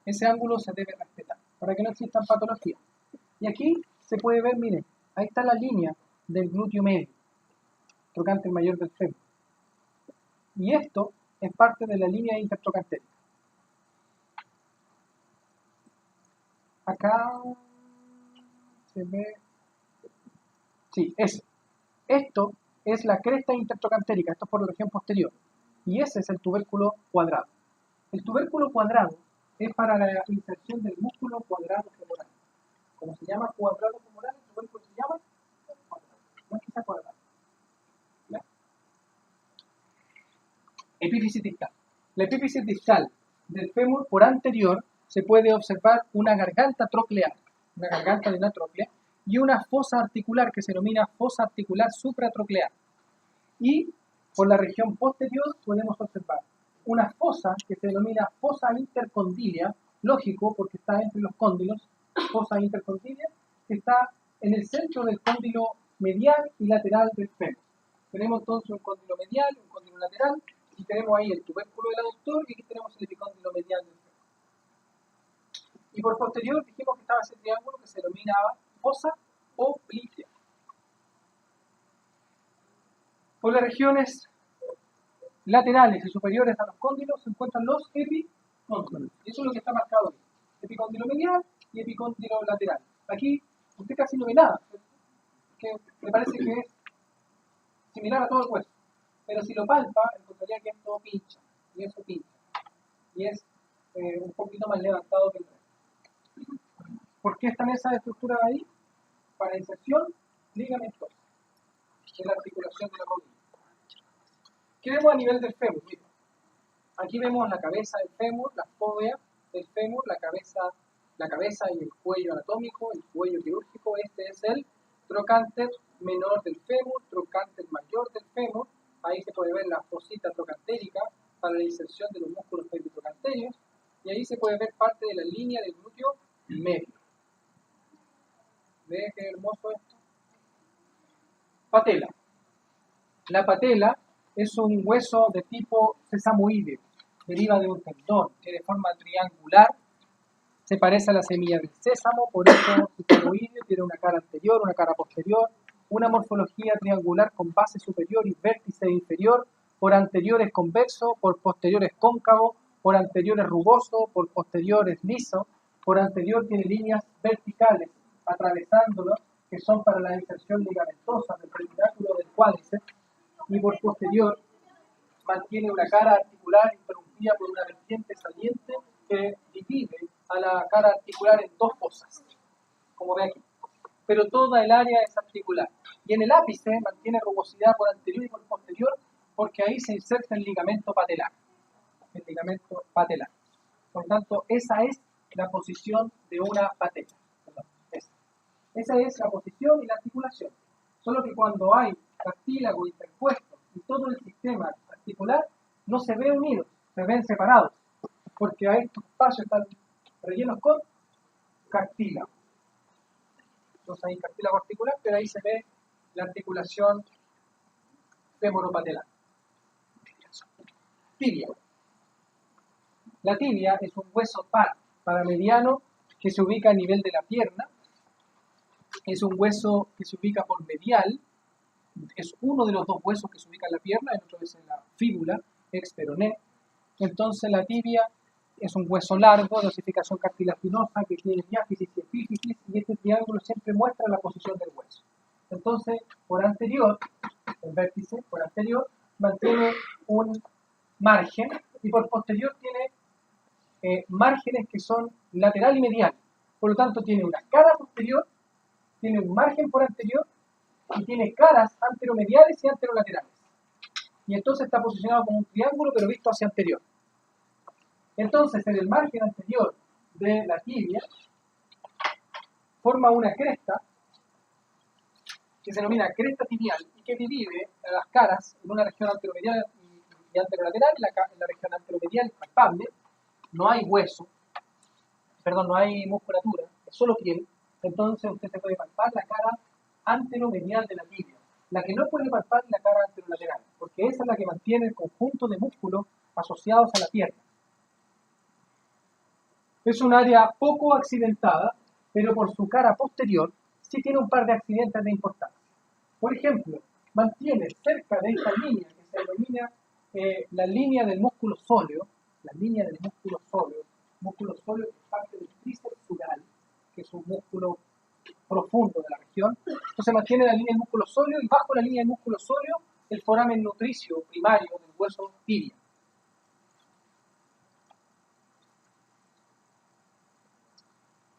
Ese ángulo se debe respetar, para que no existan patologías. Y aquí se puede ver, miren, ahí está la línea del glúteo medio, trocánter mayor del fémur. Y esto es parte de la línea intertrocantérica. Acá se ve... Sí, eso. Esto es la cresta intertrocantérica, esto es por la región posterior. Y ese es el tubérculo cuadrado. El tubérculo cuadrado es para la inserción del músculo cuadrado femoral. Como se llama cuadrado femoral, el tubérculo se llama cuadrado. No es que sea cuadrado. ¿Ya? Epífisis distal. La epífisis distal del fémur por anterior se puede observar una garganta troclear, una garganta de una tróclea, y una fosa articular que se denomina fosa articular supratroclear. Y por la región posterior podemos observar una fosa que se denomina fosa intercondilia, lógico porque está entre los cóndilos, fosa intercondilia, que está en el centro del cóndilo medial y lateral del fémur. Tenemos entonces un cóndilo medial, un cóndilo lateral, y tenemos ahí el tubérculo del aductor, y aquí tenemos el epicóndilo medial del fémur. Y por posterior dijimos que estaba ese triángulo que se denominaba fosa obliqua. Por las regiones laterales y superiores a los cóndilos se encuentran los epicóndilos. Y eso es lo que está marcado aquí. Epicóndilo medial y epicóndilo lateral. Aquí usted casi no ve nada, que me parece que es similar a todo el hueso. Pero si lo palpa, encontraría que esto pincha, y eso pincha. Y es un poquito más levantado que el resto. ¿Por qué están esas estructuras ahí? Para inserción ligamentosa de la articulación de la rodilla. ¿Qué vemos a nivel del fémur? Mira, aquí vemos la cabeza del fémur, la fóvea del fémur, la cabeza y el cuello anatómico, el cuello quirúrgico. Este es el trocánter menor del fémur, trocánter mayor del fémur. Ahí se puede ver la fosita trocantérica para la inserción de los músculos pectotrocanterios. Y ahí se puede ver parte de la línea del glúteo medio. ¿Ve qué hermoso esto? Patela. La patela es un hueso de tipo sesamoideo. Deriva de un tendón, tiene forma triangular, se parece a la semilla del sésamo, por eso sesamoideo, tiene una cara anterior, una cara posterior, una morfología triangular con base superior y vértice inferior, por anterior es convexo, por posterior es cóncavo, por anterior es rugoso, por posterior es liso, por anterior tiene líneas verticales atravesándolo, que son para la inserción ligamentosa del retináculo del cuádriceps, y por posterior mantiene una cara articular interrumpida por una vertiente saliente que divide a la cara articular en dos fosas, como ve aquí. Pero toda el área es articular. Y en el ápice mantiene rugosidad por anterior y por posterior, porque ahí se inserta el ligamento patelar. El ligamento patelar. Por lo tanto, esa es la posición de una patela. Esa es la posición y la articulación. Solo que cuando hay cartílago interpuesto y todo el sistema articular, no se ve unidos, se ven separados, porque a estos espacios están rellenos con cartílago. Entonces hay cartílago articular, pero ahí se ve la articulación femoropatelar. Tibia. La tibia es un hueso paramediano que se ubica a nivel de la pierna. Es un hueso que se ubica por medial, es uno de los dos huesos que se ubica en la pierna, el otro es en la fíbula, ex peroné, Entonces la tibia es un hueso largo de osificación cartilaginosa que tiene diáfisis y epífisis, y este triángulo siempre muestra la posición del hueso. Entonces, por anterior, el vértice por anterior mantiene un margen y por posterior tiene márgenes que son lateral y medial. Por lo tanto, tiene una cara posterior, tiene un margen por anterior y tiene caras anteromediales y anterolaterales. Y entonces está posicionado como un triángulo, pero visto hacia anterior. Entonces, en el margen anterior de la tibia forma una cresta que se denomina cresta tibial y que divide las caras en una región anteromedial y anterolateral. En la región anteromedial es palpable, no hay hueso, perdón, no hay musculatura, es solo piel. Entonces usted se puede palpar la cara anteromedial de la tibia. La que no puede palpar es la cara anterolateral, porque esa es la que mantiene el conjunto de músculos asociados a la pierna. Es un área poco accidentada, pero por su cara posterior sí tiene un par de accidentes de importancia. Por ejemplo, mantiene cerca de esta línea que se denomina la línea del músculo sóleo, músculo sóleo es parte del tríceps sural, que es un músculo profundo de la región. Entonces mantiene la línea del músculo sóleo y bajo la línea del músculo sóleo el foramen nutricio primario del hueso tibia.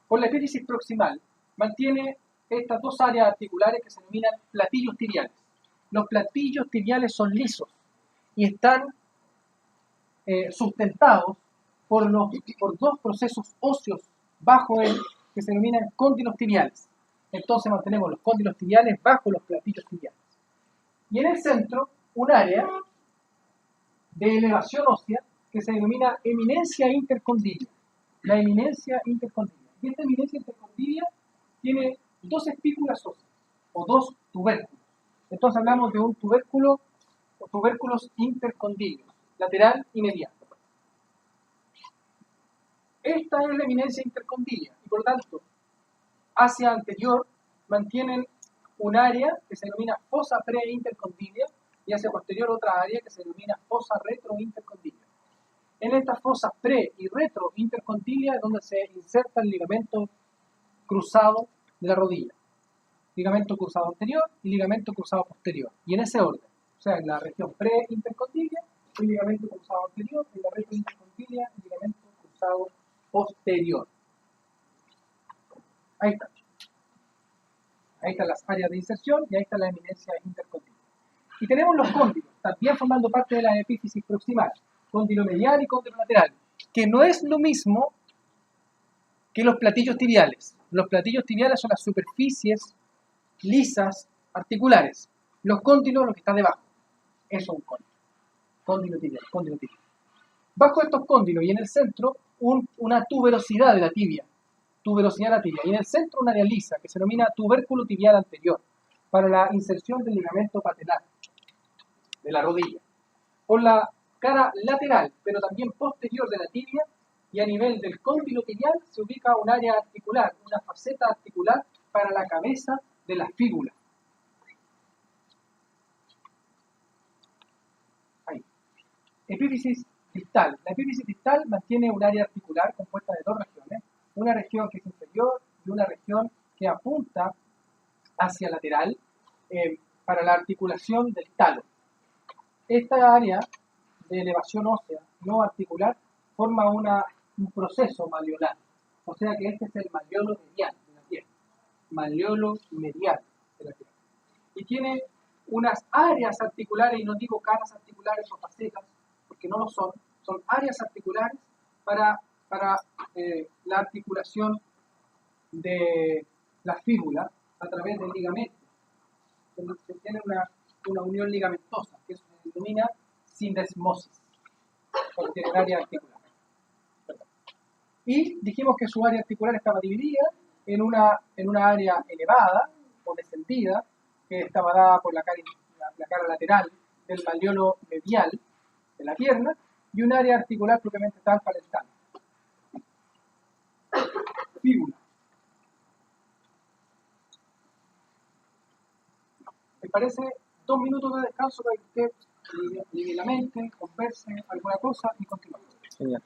Por la epífisis proximal mantiene estas dos áreas articulares que se denominan platillos tibiales. Los platillos tibiales son lisos y están sustentados por dos procesos óseos bajo él que se denominan cóndilos tibiales. Entonces mantenemos los cóndilos tibiales bajo los platillos tibiales. Y en el centro, un área de elevación ósea que se denomina eminencia intercondilia. La eminencia intercondilia. Y esta eminencia intercondilia tiene dos espículas óseas, o dos tubérculos. Entonces hablamos de un tubérculo o tubérculos intercondilios, lateral y medial. Esta es la eminencia intercondilia, y por lo tanto, hacia anterior mantienen un área que se denomina fosa preintercondilia, y hacia posterior otra área que se denomina fosa retrointercondilia. En estas fosas pre y retrointercondilia es donde se inserta el ligamento cruzado de la rodilla. Ligamento cruzado anterior y ligamento cruzado posterior. Y en ese orden. O sea, en la región preintercondilia, el ligamento cruzado anterior, en la retrointercondilia, el ligamento cruzado posterior. Ahí está. Ahí están las áreas de inserción y ahí está la eminencia intercondilia. Y tenemos los cóndilos, también formando parte de la epífisis proximal. Cóndilo medial y cóndilo lateral, que no es lo mismo que los platillos tibiales. Los platillos tibiales son las superficies lisas articulares. Los cóndilos, lo que está debajo. Eso es un cóndilo. Cóndilo tibial, cóndilo tibial. Bajo estos cóndilos y en el centro, una tuberosidad de la tibia. Tuberosidad de la tibia. Y en el centro, un área lisa que se denomina tubérculo tibial anterior, para la inserción del ligamento patelar de la rodilla. Por la cara lateral, pero también posterior de la tibia, y a nivel del cóndilo tibial se ubica un área articular, una faceta articular para la cabeza de la fíbula. Ahí. Epífisis distal. La epífisis distal mantiene un área articular compuesta de dos regiones, una región que es inferior y una región que apunta hacia lateral para la articulación del talo. Esta área de elevación ósea no articular forma un proceso malleolar. O sea que este es el malleolo medial de la pierna. Malleolo medial de la pierna. Y tiene unas áreas articulares, y no digo caras articulares o facetas, porque no lo son, son áreas articulares para la articulación de la fíbula a través del ligamento. Se tiene una unión ligamentosa, que se denomina sindesmosis, porque tiene un área articular. Y dijimos que su área articular estaba dividida en una área elevada o descendida, que estaba dada por la cara lateral del malleolo medial de la pierna, y un área articular propiamente tal para el talo. Fíbula. ¿Me parece 2 minutos de descanso para que usted Libre la mente, converse alguna cosa y continuamos. Genial.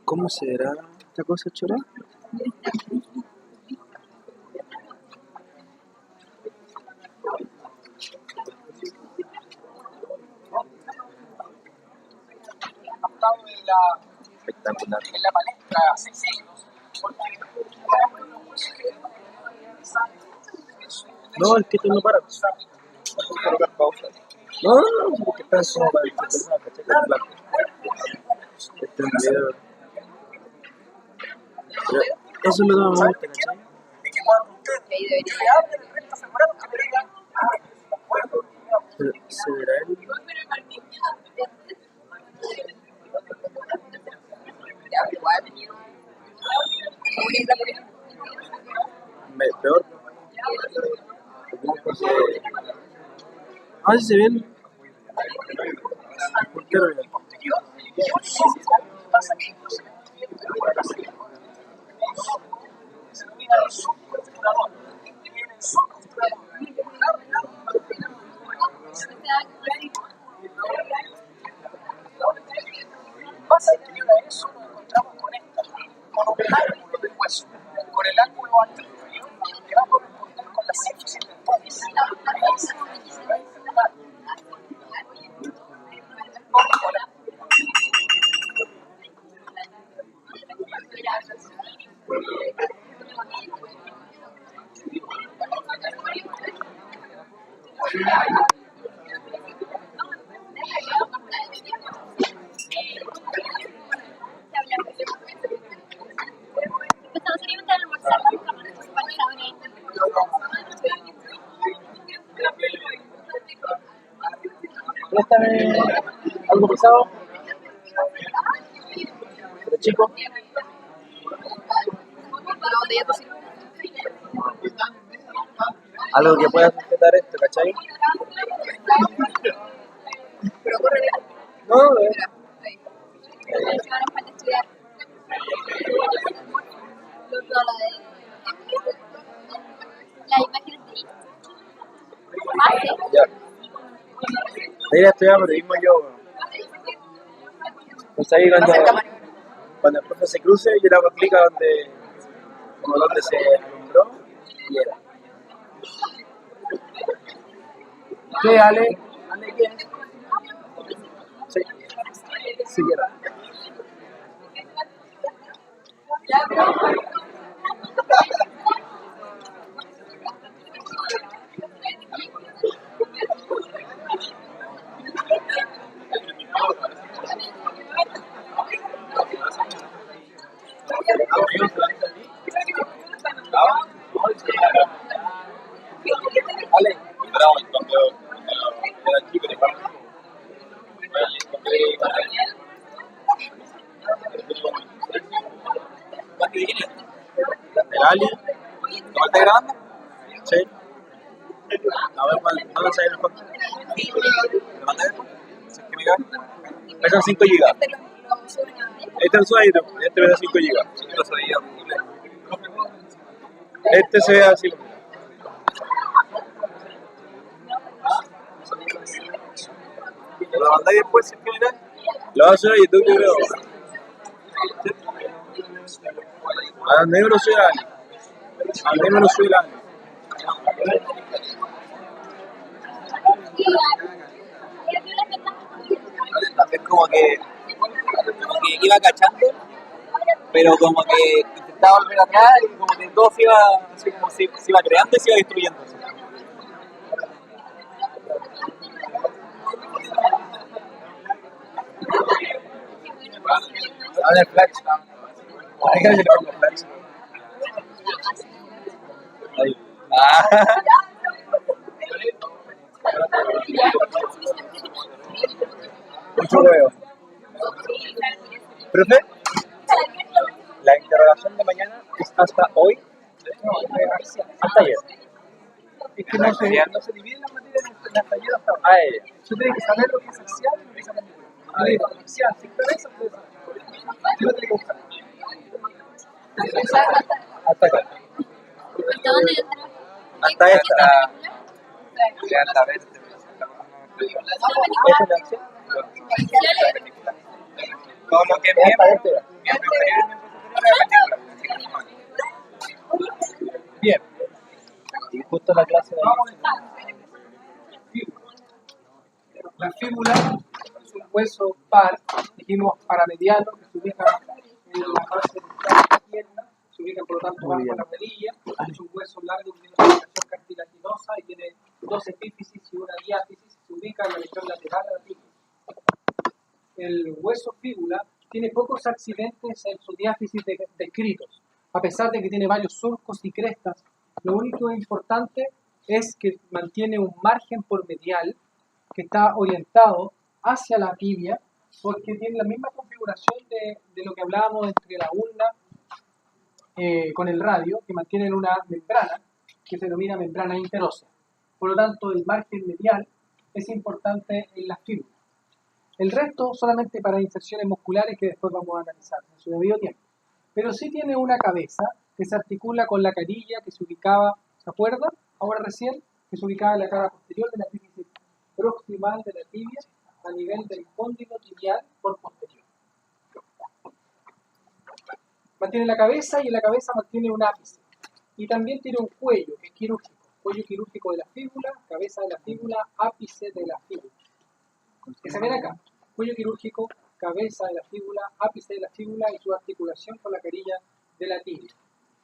¿Cómo será esta cosa, Chora? Espectacular. En la palestra 6 siglos, No, el que esto no para. Colocar pausa. No, porque está como para el que pensaba, ¿cachai? Claro. Este video. Pero eso es lo que más me gusta, ¿cachai? Pero, ¿será él? Peor. Ah, sí se ven. ¿Por qué no? más anterior a eso nos encontramos con esta, con el ángulo del hueso, con el ángulo anterior que va a corresponder con la sínfisis dentalis. Préstame algo pesado. Pero chico. Algo que pueda sujetar esto, ¿cachai? No, ya. Debería estudiar periodismo yo. Pues ahí cuando el profe se cruce, yo le hago clic a donde se alumbró y era. ¿Qué, Ale? ¿Ale qué? Sí. Sí, era. Ale. Cuando era chico, ¿el Ali? ¿Cómo está grabando? Sí. A ver, ¿cuándo sale el fondo? ¿Me mandas el fondo? ¿Sí que me cae? Pesan 5 GB. Este es el suave, este pesa 5 GB. Este se ve así. ¿Lo mandáis después si es que me cae? Lo vas a subir a YouTube, yo creo. A donde me lo sube Ali. A donde me lo sube Ali. Es como que iba cachando, pero como que intentaba volver atrás y como que todo se iba, así como se iba creando y se iba destruyendo. Ahora el flash. Hay que le pongo flash. Ahí. Mucho huevo. Profe, la interrogación de mañana es hasta hoy. Hasta ayer. Es que no se dividen las materias en las talleres hasta ahora. A ella. Tú tienes que saber lo que es axial y lo que es perpendicular. Axial, si está eso, puedes saber. ¿Qué lo tengo que buscar? Hasta acá. ¿Dónde entra? Hasta esta. Hasta ver. ¿Esa es la acción? Todo lo que es Hasta miembro este. inferior y miembro superior es perpendicular. Bien. Y justo la clase de Vamos a la fíbula es un hueso par, dijimos paramediano, que se ubica en la base de la pierna, se ubica por lo tanto Muy bajo bien. la rodilla, es un hueso largo que tiene una terminación cartilaginosa y tiene dos epífisis y una diáfisis, se ubica en la región lateral de la epífisis. El hueso fíbula tiene pocos accidentes en su diáfisis descritos, a pesar de que tiene varios surcos y crestas. Lo único importante es que mantiene un margen por medial que está orientado hacia la tibia, porque tiene la misma configuración de lo que hablábamos entre la ulna con el radio, que mantienen una membrana que se denomina membrana interósea. Por lo tanto, el margen medial es importante en las fíbulas. El resto solamente para inserciones musculares que después vamos a analizar en su debido tiempo. Pero sí tiene una cabeza que se articula con la carilla que se ubicaba, ¿se acuerdan? Ahora recién, que se ubicaba en la cara posterior de la epífisis proximal de la tibia a nivel del cóndilo tibial por posterior. Mantiene la cabeza y en la cabeza mantiene un ápice. Y también tiene un cuello que es quirúrgico. Cuello quirúrgico de la fíbula, cabeza de la fíbula, ápice de la fíbula. Que se ven acá. Cuello quirúrgico, cabeza de la fíbula, ápice de la fíbula y su articulación con la carilla de la tibia.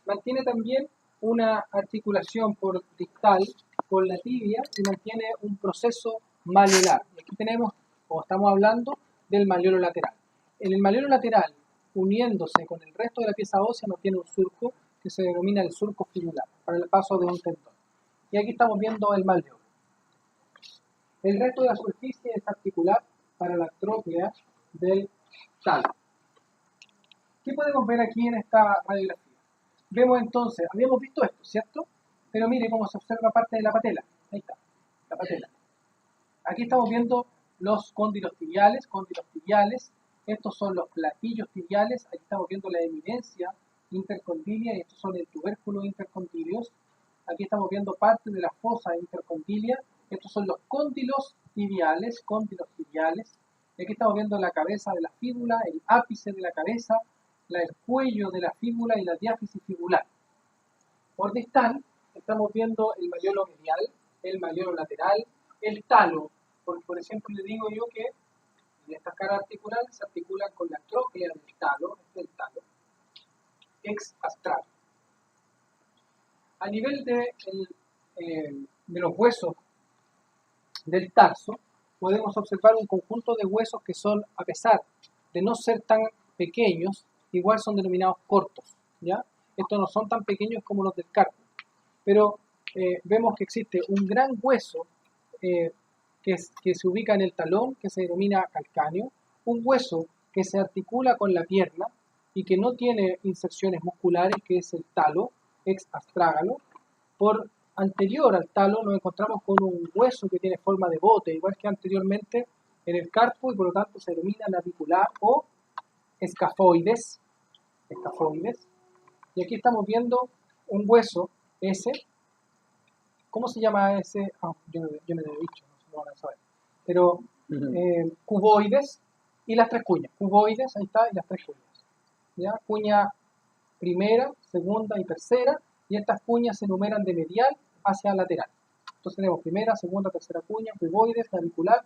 Mantiene también una articulación por distal con la tibia y mantiene un proceso malleolar. Y aquí tenemos, o estamos hablando, del malleolo lateral. En el malleolo lateral, uniéndose con el resto de la pieza ósea, mantiene un surco que se denomina el surco fibular, para el paso de un tendón. Y aquí estamos viendo el malleolo. El resto de la superficie es articular para la tróclea del talo. ¿Qué podemos ver aquí en esta radiografía? Vemos entonces, habíamos visto esto, ¿cierto? Pero mire cómo se observa parte de la patela. Ahí está, la patela. Aquí estamos viendo los cóndilos tibiales. Estos son los platillos tibiales. Aquí estamos viendo la eminencia intercondilia y estos son el tubérculo intercondilios. Aquí estamos viendo parte de la fosa intercondilia. Estos son los cóndilos tibiales. Y aquí estamos viendo la cabeza de la fíbula, el ápice de la cabeza, el cuello de la fíbula y la diáfisis fibular. Por distal estamos viendo el malleolo medial, el malleolo lateral, el talo, porque por ejemplo le digo yo que en estas caras articulares se articulan con la tróclea del talo, ex astral. A nivel de los huesos del tarso, podemos observar un conjunto de huesos que son, a pesar de no ser tan pequeños, igual son denominados cortos, ¿ya? Estos no son tan pequeños como los del carpo, pero vemos que existe un gran hueso que se ubica en el talón, que se denomina calcáneo, un hueso que se articula con la pierna y que no tiene inserciones musculares, que es el talo, ex astrágalo. Por anterior al talo nos encontramos con un hueso que tiene forma de bote, igual que anteriormente en el carpo, y por lo tanto se denomina navicular o escafoides. Y aquí estamos viendo un hueso, ese. ¿Cómo se llama ese? Yo no lo he dicho, no se lo van a saber. Pero cuboides y las tres cuñas. Cuboides, ahí está, y las tres cuñas. ¿Ya? Cuña primera, segunda y tercera, y estas cuñas se enumeran de medial hacia lateral. Entonces tenemos primera, segunda, tercera cuña, cuboides, navicular,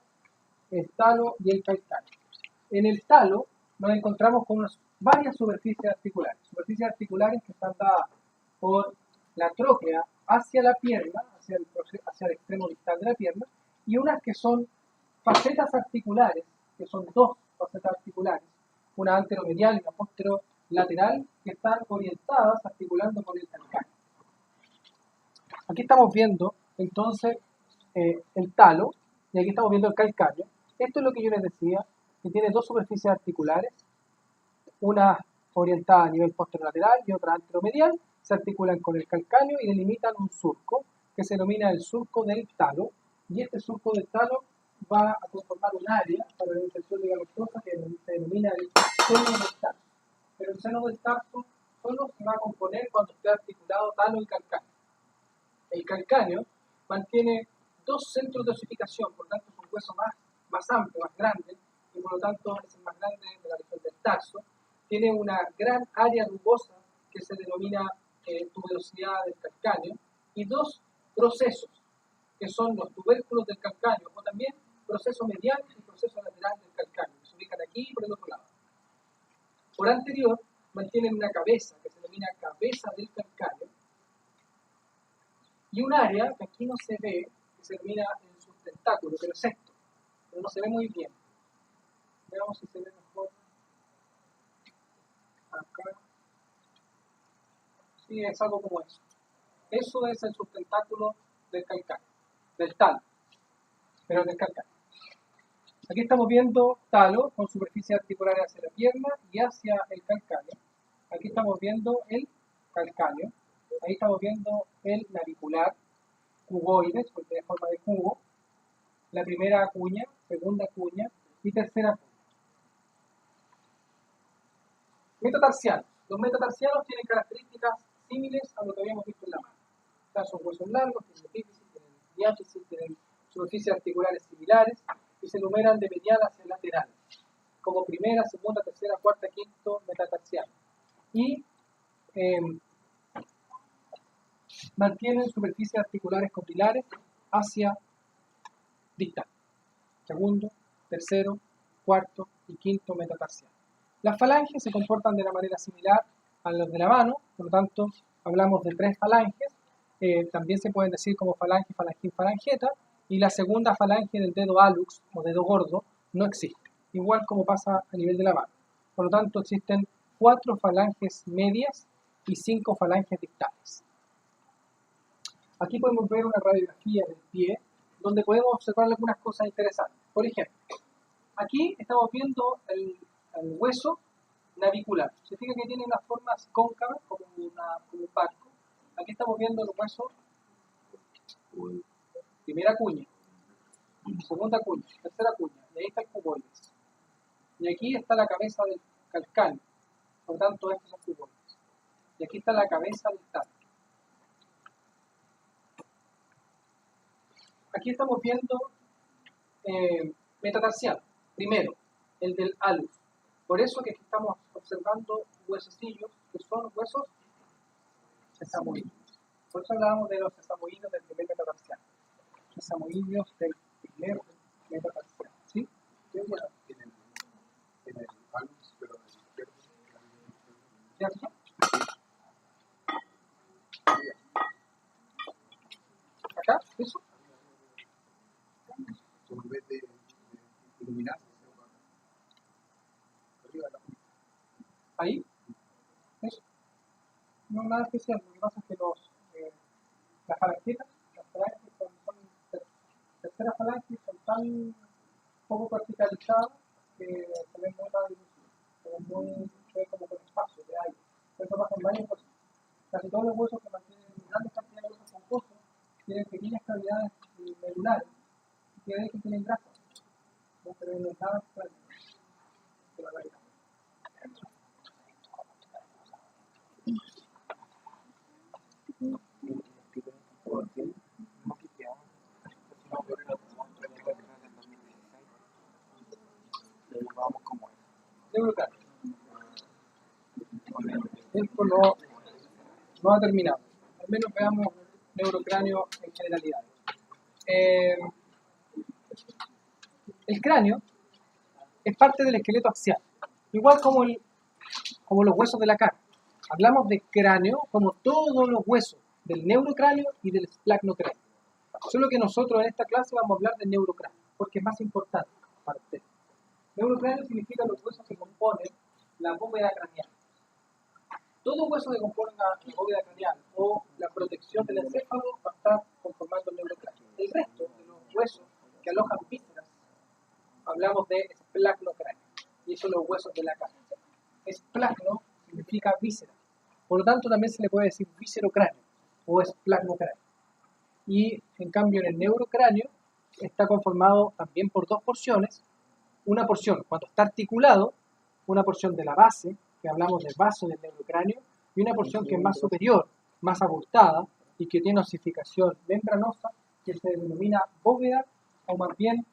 el talo y el calcáneo. En el talo nos encontramos con varias superficies articulares que están dadas por la tróclea hacia la pierna, hacia el extremo distal de la pierna, y unas que son facetas articulares, que son dos facetas articulares, una anteromedial y una posterolateral, que están orientadas articulando por el calcáneo. Aquí estamos viendo entonces el talo, y aquí estamos viendo el calcáneo. Esto es lo que yo les decía, que tiene dos superficies articulares, una orientada a nivel posterolateral y otra anteromedial, se articulan con el calcáneo y delimitan un surco que se denomina el surco del talo, y este surco del talo va a conformar un área para la inserción de galustosa que se denomina el seno del tarso. Pero el seno del tarso solo se va a componer cuando esté articulado talo y calcáneo. El calcáneo mantiene dos centros de osificación, por lo tanto es un hueso más amplio, más grande, y por lo tanto es el más grande de la región del tarso. Tiene una gran área rugosa que se denomina tuberosidad del calcáneo, y dos procesos, que son los tubérculos del calcáneo, o también proceso medial y proceso lateral del calcáneo, que se ubican aquí y por el otro lado. Por anterior, mantienen una cabeza que se denomina cabeza del calcáneo, y un área que aquí no se ve, que se denomina el sustentáculo, pero es esto, pero no se ve muy bien. Veamos si se ve mejor. Acá. Sí, es algo como eso. Eso es el sustentáculo del calcáneo, del talo, pero del calcáneo. Aquí estamos viendo talo con superficie articular hacia la pierna y hacia el calcáneo. Aquí estamos viendo el calcáneo. Ahí estamos viendo el navicular, cuboides, porque tiene forma de cubo. La primera cuña, segunda cuña y tercera cuña. Metatarsianos. Los metatarsianos tienen características similares a lo que habíamos visto en la mano. O sea, son huesos largos, tienen epífisis, tienen diáfisis, tienen superficies articulares similares y se enumeran de medial hacia lateral, como primera, segunda, tercera, cuarta, quinto metatarsiano. Y mantienen superficies articulares copilares hacia distal. Segundo, tercero, cuarto y quinto metatarsiano. Las falanges se comportan de una manera similar a los de la mano, por lo tanto, hablamos de tres falanges, también se pueden decir como falange, falangín, falangeta, y la segunda falange del dedo hallux o dedo gordo no existe, igual como pasa a nivel de la mano. Por lo tanto, existen 4 falanges medias y 5 falanges distales. Aquí podemos ver una radiografía del pie, donde podemos observar algunas cosas interesantes. Por ejemplo, aquí estamos viendo el hueso navicular. Se fija que tiene una forma así cóncava, como un barco. Aquí estamos viendo el hueso, primera cuña, segunda cuña, tercera cuña, y ahí está el cuboides. Y aquí está la cabeza del calcáneo, por lo tanto estos son cuboides. Y aquí está la cabeza del talo. Aquí estamos viendo metatarsiano, primero, el del hallux. Por eso que aquí estamos observando huesecillos que son huesos sesamoides. Por eso hablábamos de los sesamoides del primer metatarsiano. Sesamoides del primer metatarsiano. ¿Sí? ¿Qué bueno? En el hallux, pero en el izquierdo. ¿Cierto? ¿Acá? ¿Eso? En vez de iluminarse, arriba de la punta. ¿Ahí? ¿Eso? No, nada especial. Lo que pasa es que las falangitas, son terceras falanges, son tan poco verticalizadas que se ven muy radiolucidas, se ven como con espacio de aire. Eso pasa en varios huesos. Casi todos los huesos que mantienen grandes cantidades de huesos compuestos tienen pequeñas cavidades medulares que de hecho tienen grasa. No, pero no es nada extraño de la realidad. Neurocráneo. Esto no ha terminado. Al menos veamos neurocráneo en generalidad. El cráneo es parte del esqueleto axial, igual como los huesos de la cara. Hablamos de cráneo como todos los huesos del neurocráneo y del esplacnocráneo. Solo que nosotros en esta clase vamos a hablar de neurocráneo, porque es más importante para ustedes. Neurocráneo significa los huesos que componen la bóveda craneal. Todo hueso que componga la bóveda craneal o la protección del encéfalo va a estar conformando el neurocráneo. El resto de los huesos que alojan vísceras, hablamos de esplacnocráneo, y eso son los huesos de la cara. Esplacno significa víscera, por lo tanto también se le puede decir víscerocráneo o esplacnocráneo. Y en cambio en el neurocráneo está conformado también por dos porciones. Una porción cuando está articulado, una porción de la base, que hablamos del vaso del neurocráneo, y una porción que es más superior, más abultada y que tiene osificación membranosa, que se denomina bóveda o más bien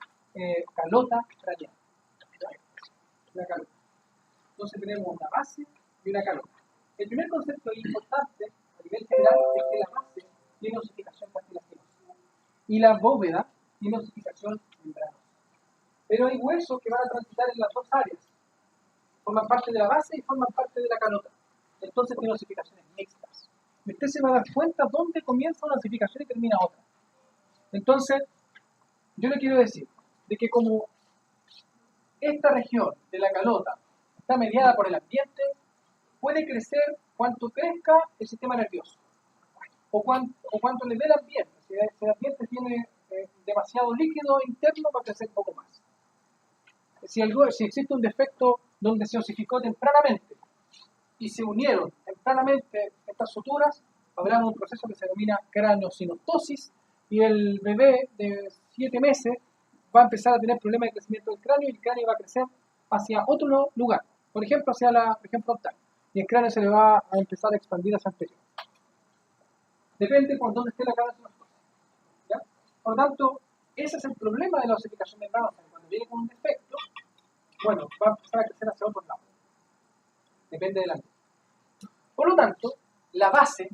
calota craneal. Una calota. Entonces tenemos una base y una calota. El primer concepto importante a nivel general es que la base tiene osificación cartilaginosa y la bóveda tiene osificación membranosa. Pero hay huesos que van a transitar en las dos áreas. Forman parte de la base y forman parte de la calota. Entonces tiene osificaciones mixtas. Y usted se va a dar cuenta dónde comienza una osificación y termina otra. Entonces, yo le quiero decir de que como esta región de la calota está mediada por el ambiente, puede crecer cuanto crezca el sistema nervioso o cuanto le dé el ambiente. Si el ambiente tiene demasiado líquido interno, va a crecer un poco más. Si existe un defecto donde se osificó tempranamente y se unieron tempranamente estas suturas, habrá un proceso que se denomina craneosinostosis y el bebé de 7 meses va a empezar a tener problemas de crecimiento del cráneo y el cráneo va a crecer hacia otro lugar, por ejemplo hacia la región frontal, y el cráneo se le va a empezar a expandir hacia anterior. Depende por dónde esté la cabeza de las cosas. ¿Ya? Por lo tanto, ese es el problema de la osificación membranosa. Cuando viene con un defecto, bueno, va a empezar a crecer hacia otro lado. Depende del ambiente. Por lo tanto, la base,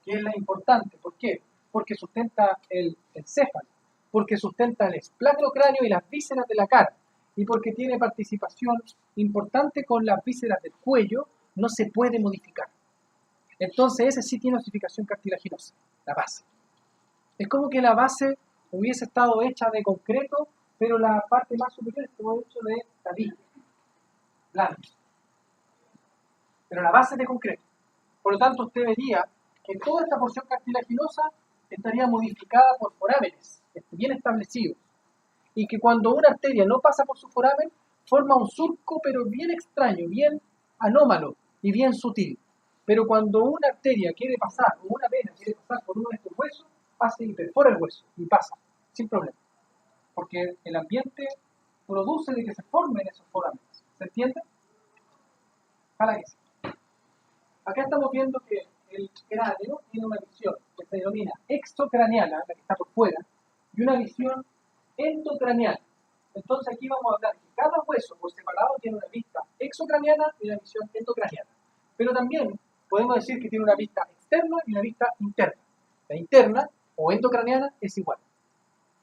que es la importante, ¿por qué? Porque sustenta el encéfalo, porque sustenta el esplacrocráneo y las vísceras de la cara, y porque tiene participación importante con las vísceras del cuello, no se puede modificar. Entonces ese sí tiene osificación cartilaginosa, la base. Es como que la base hubiese estado hecha de concreto, pero la parte más superior estuvo hecha de tabique, blanco. Pero la base es de concreto. Por lo tanto, usted vería que toda esta porción cartilaginosa estaría modificada por forámenes bien establecidos. Y que cuando una arteria no pasa por su foramen, forma un surco, pero bien extraño, bien anómalo y bien sutil. Pero cuando una arteria quiere pasar, o una vena quiere pasar por uno de estos huesos, pasa y perfora el hueso, y pasa, sin problema. Porque el ambiente produce de que se formen esos forámenes. ¿Se entiende? Ojalá que sí. Acá estamos viendo que el cráneo tiene una visión que se denomina exocraneana, la que está por fuera, y una visión endocraneana. Entonces aquí vamos a hablar que cada hueso por separado tiene una vista exocraneana y una visión endocraneana. Pero también podemos decir que tiene una vista externa y una vista interna. La interna o endocraneana es igual.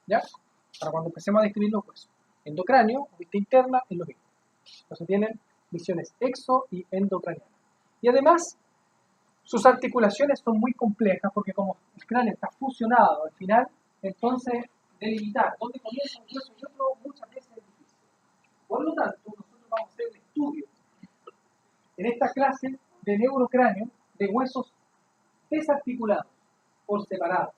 ¿Ya? Para cuando empecemos a describir los huesos. Endocráneo o vista interna es lo mismo. Entonces tienen visiones exo y endocraneanas. Y además, sus articulaciones son muy complejas porque como el cráneo está fusionado al final, entonces delimitar dónde comienza un hueso y otro muchas veces es difícil. Por lo tanto, nosotros vamos a hacer un estudio en esta clase de neurocráneo de huesos desarticulados por separado.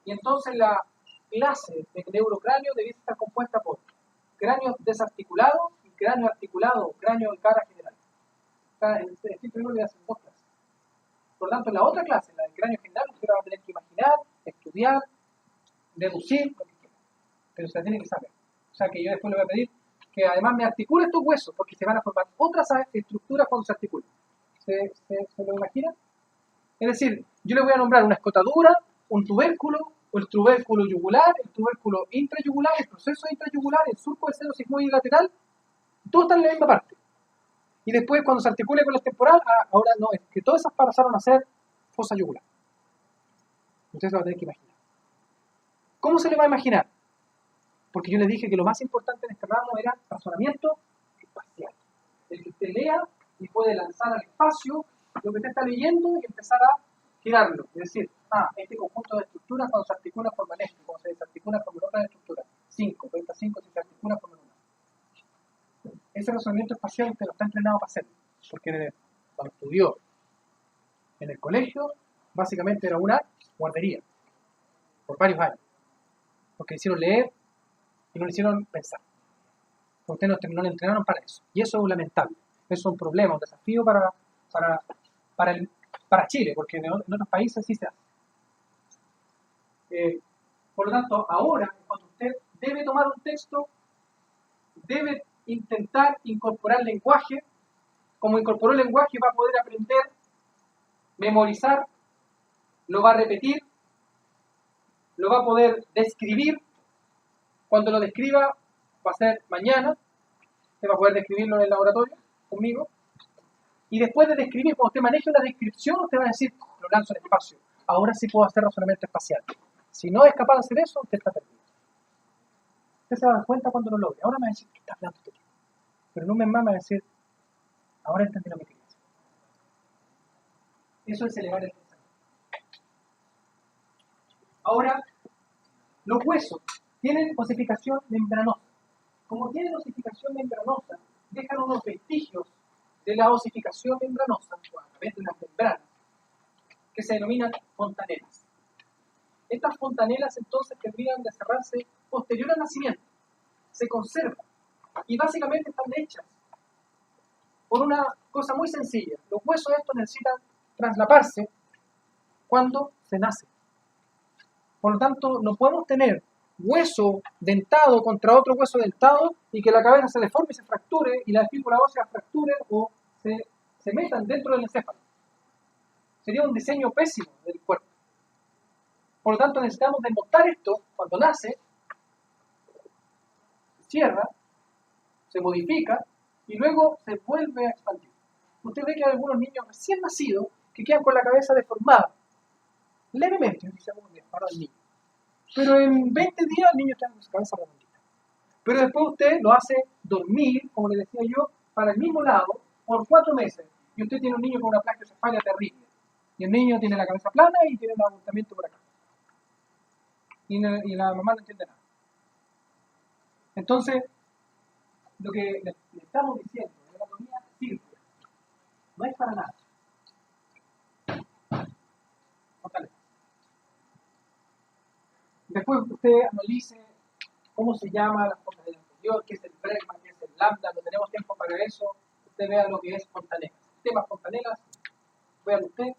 Y entonces la clase de neurocráneo debe estar compuesta por cráneo desarticulado y cráneo articulado, cráneo de cara general. Estoy primero voy a hacer dos clases. Por lo tanto, en la otra clase, la del cráneo general, usted va a tener que imaginar, estudiar, deducir, lo que quiera. Pero se la tiene que saber. O sea que yo después le voy a pedir que además me articule estos huesos, porque se van a formar otras estructuras cuando se articulen. ¿Se lo imagina? Es decir, yo le voy a nombrar una escotadura, un tubérculo, o el tubérculo yugular, el tubérculo intrayugular, el proceso intrayugular, el surco del seno sigmoide lateral, todo está en la misma parte. Y después cuando se articule con el temporal, ahora no, es que todas esas pasaron a ser fosa yugular. Usted se va a tener que imaginar. ¿Cómo se le va a imaginar? Porque yo le dije que lo más importante en este ramo era razonamiento espacial. El que usted lea y puede lanzar al espacio lo que usted está leyendo y empezar a girarlo. Es decir, este conjunto de estructuras cuando se articula forman esto, cuando se desarticula forman otra estructura. 5, 25 si se articula forman una. Ese razonamiento espacial usted lo está entrenado para hacerlo. Porque cuando estudió en el colegio, básicamente era una guardería. Por varios años. Porque le hicieron leer y no le hicieron pensar. Porque no le entrenaron para eso. Y eso es lamentable. Eso es un problema, un desafío para Chile, porque en otros países sí se hace. Por lo tanto, ahora, cuando usted debe tomar un texto, debe intentar incorporar lenguaje. Como incorporó lenguaje, va a poder aprender, memorizar, lo va a repetir, lo va a poder describir. Cuando lo describa, va a ser mañana, usted va a poder describirlo en el laboratorio conmigo. Y después de describir, cuando usted maneje una descripción, usted va a decir, lo lanzo al espacio. Ahora sí puedo hacer razonamiento espacial. Si no es capaz de hacer eso, usted está perdido. Usted se va a dar cuenta cuando lo logre. Ahora me va a decir, ¿qué está hablando usted? Pero en un mes más me va a decir, ahora entendí lo que quería hacer. Eso es elevar el pensamiento. Ahora, los huesos tienen osificación membranosa. Como tienen osificación membranosa, dejan unos vestigios de la osificación membranosa, a través de unas membranas, que se denominan fontanelas. Estas fontanelas entonces terminan de cerrarse posterior al nacimiento. Se conservan y básicamente están hechas por una cosa muy sencilla. Los huesos estos necesitan traslaparse cuando se nace. Por lo tanto, no podemos tener hueso dentado contra otro hueso dentado y que la cabeza se deforme y se fracture y la espícula ósea fracture o se metan dentro del encéfalo. Sería un diseño pésimo del cuerpo. Por lo tanto, necesitamos desmontar esto cuando nace, se cierra, se modifica y luego se vuelve a expandir. Usted ve que hay algunos niños recién nacidos que quedan con la cabeza deformada, levemente, para el niño. Pero en 20 días el niño está con su cabeza redondita. Pero después usted lo hace dormir, como le decía yo, para el mismo lado por 4 meses. Y usted tiene un niño con una plagiocefalia terrible. Y el niño tiene la cabeza plana y tiene un abultamiento por acá. Y la mamá no entiende nada. Entonces, lo que le estamos diciendo en la anatomía sirve. No es para nada. Ojalá. Después usted analice cómo se llama la fontanela anterior, qué es el bregma, qué es el lambda. No tenemos tiempo para eso. Usted vea lo que es fontanelas. El tema fontanelas, véalo usted.